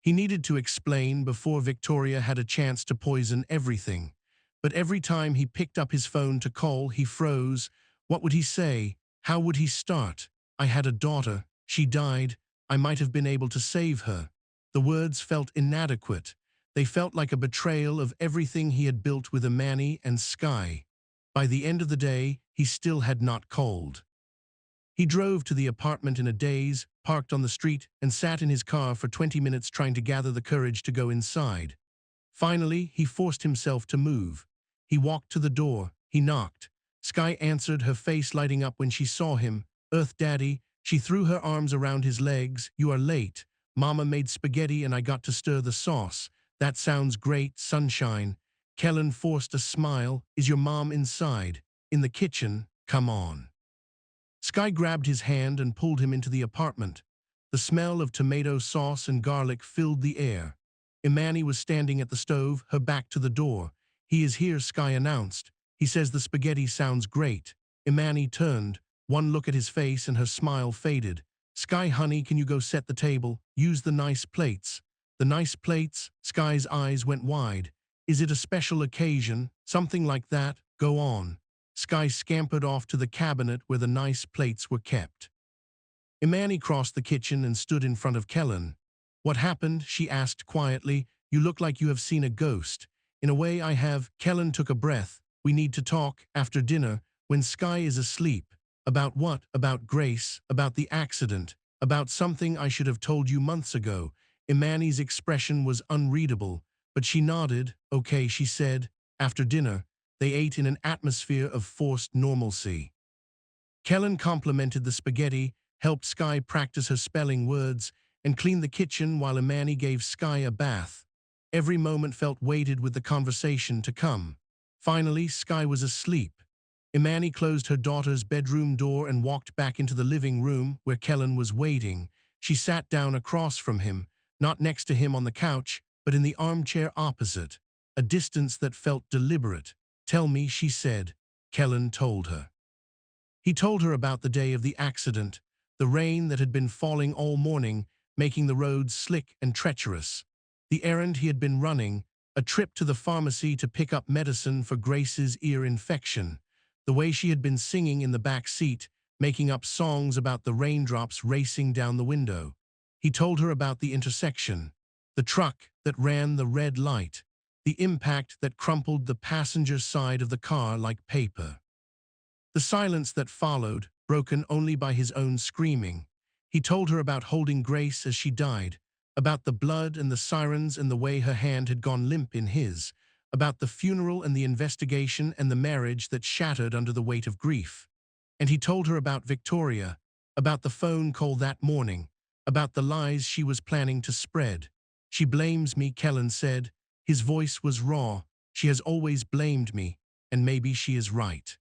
He needed to explain before Victoria had a chance to poison everything. But every time he picked up his phone to call, he froze. What would he say? How would he start? "I had a daughter. She died. I might have been able to save her." The words felt inadequate. They felt like a betrayal of everything he had built with Imani and Sky. By the end of the day, he still had not called. He drove to the apartment in a daze, parked on the street, and sat in his car for 20 minutes trying to gather the courage to go inside. Finally, he forced himself to move. He walked to the door. He knocked. Sky answered, her face lighting up when she saw him. "Earth Daddy." She threw her arms around his legs. "You are late. Mama made spaghetti and I got to stir the sauce." "That sounds great, sunshine." Kellen forced a smile. "Is your mom inside?" "In the kitchen. Come on." Sky grabbed his hand and pulled him into the apartment. The smell of tomato sauce and garlic filled the air. Imani was standing at the stove, her back to the door. "He is here," Sky announced. "He says the spaghetti sounds great." Imani turned. One look at his face and her smile faded. "Sky, honey, can you go set the table? Use the nice plates." "The nice plates?" Sky's eyes went wide. "Is it a special occasion? Something like that? Go on." Sky scampered off to the cabinet where the nice plates were kept. Imani crossed the kitchen and stood in front of Kellen. "What happened?" she asked quietly. "You look like you have seen a ghost." "In a way I have." Kellen took a breath. "We need to talk, after dinner, when Sky is asleep." "About what?" "About Grace, about the accident, about something I should have told you months ago." Imani's expression was unreadable, but she nodded. "Okay," she said. After dinner, they ate in an atmosphere of forced normalcy. Kellen complimented the spaghetti, helped Sky practice her spelling words, and cleaned the kitchen while Imani gave Sky a bath. Every moment felt weighted with the conversation to come. Finally, Sky was asleep. Imani closed her daughter's bedroom door and walked back into the living room where Kellen was waiting. She sat down across from him, not next to him on the couch, but in the armchair opposite, a distance that felt deliberate. "Tell me," she said. Kellen told her. He told her about the day of the accident, the rain that had been falling all morning, making the roads slick and treacherous, the errand he had been running, a trip to the pharmacy to pick up medicine for Grace's ear infection, the way she had been singing in the back seat, making up songs about the raindrops racing down the window. He told her about the intersection, the truck that ran the red light, the impact that crumpled the passenger side of the car like paper. The silence that followed, broken only by his own screaming. He told her about holding Grace as she died, about the blood and the sirens and the way her hand had gone limp in his, about the funeral and the investigation and the marriage that shattered under the weight of grief. And he told her about Victoria, about the phone call that morning, about the lies she was planning to spread. She blames me, Kellen said. His voice was raw. She has always blamed me, and maybe she is right.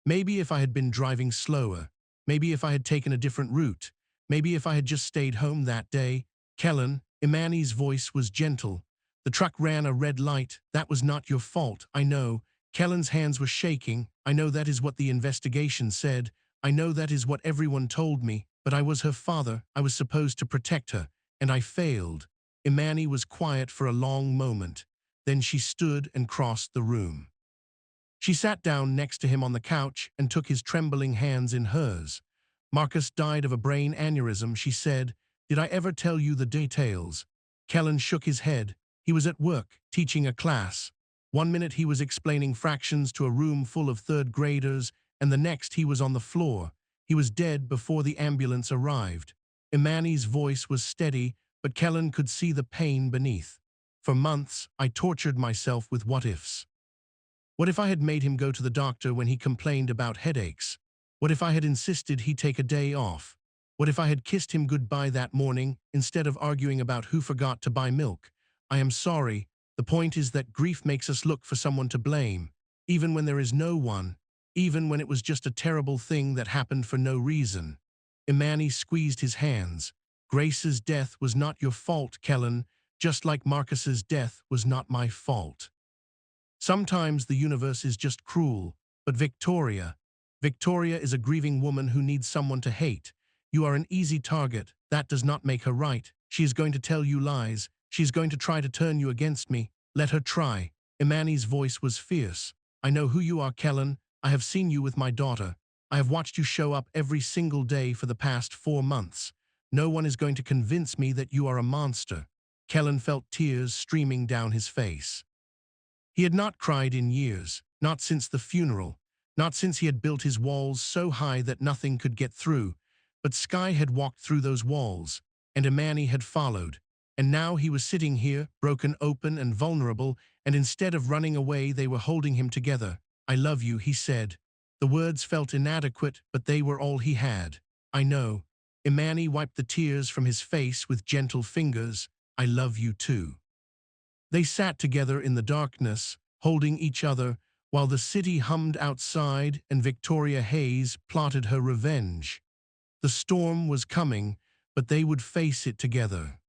Maybe if I had been driving slower, maybe if I had taken a different route, maybe if I had just stayed home that day. Kellen, Imani's voice was gentle. The truck ran a red light. That was not your fault, I know. Kellen's hands were shaking. I know that is what the investigation said. I know that is what everyone told me, but I was her father. I was supposed to protect her, and I failed. Imani was quiet for a long moment. Then she stood and crossed the room. She sat down next to him on the couch and took his trembling hands in hers. Marcus died of a brain aneurysm, she said. Did I ever tell you the details? Kellen shook his head. He was at work, teaching a class. One minute he was explaining fractions to a room full of third graders, and the next he was on the floor. He was dead before the ambulance arrived. Imani's voice was steady, but Kellen could see the pain beneath. For months, I tortured myself with what-ifs. What if I had made him go to the doctor when he complained about headaches? What if I had insisted he take a day off? What if I had kissed him goodbye that morning instead of arguing about who forgot to buy milk? I am sorry. The point is that grief makes us look for someone to blame, even when there is no one, even when it was just a terrible thing that happened for no reason. Imani squeezed his hands. Grace's death was not your fault, Kellen, just like Marcus's death was not my fault. Sometimes the universe is just cruel, but Victoria is a grieving woman who needs someone to hate. You are an easy target. That does not make her right. She is going to tell you lies. She is going to try to turn you against me. Let her try. Imani's voice was fierce. I know who you are, Kellen. I have seen you with my daughter. I have watched you show up every single day for the past 4 months. No one is going to convince me that you are a monster. Kellen felt tears streaming down his face. He had not cried in years, not since the funeral, not since he had built his walls so high that nothing could get through. But Sky had walked through those walls, and Imani had followed. And now he was sitting here, broken open and vulnerable, and instead of running away, they were holding him together. I love you, he said. The words felt inadequate, but they were all he had. I know. Imani wiped the tears from his face with gentle fingers. I love you too. They sat together in the darkness, holding each other, while the city hummed outside and Victoria Hayes plotted her revenge. The storm was coming, but they would face it together.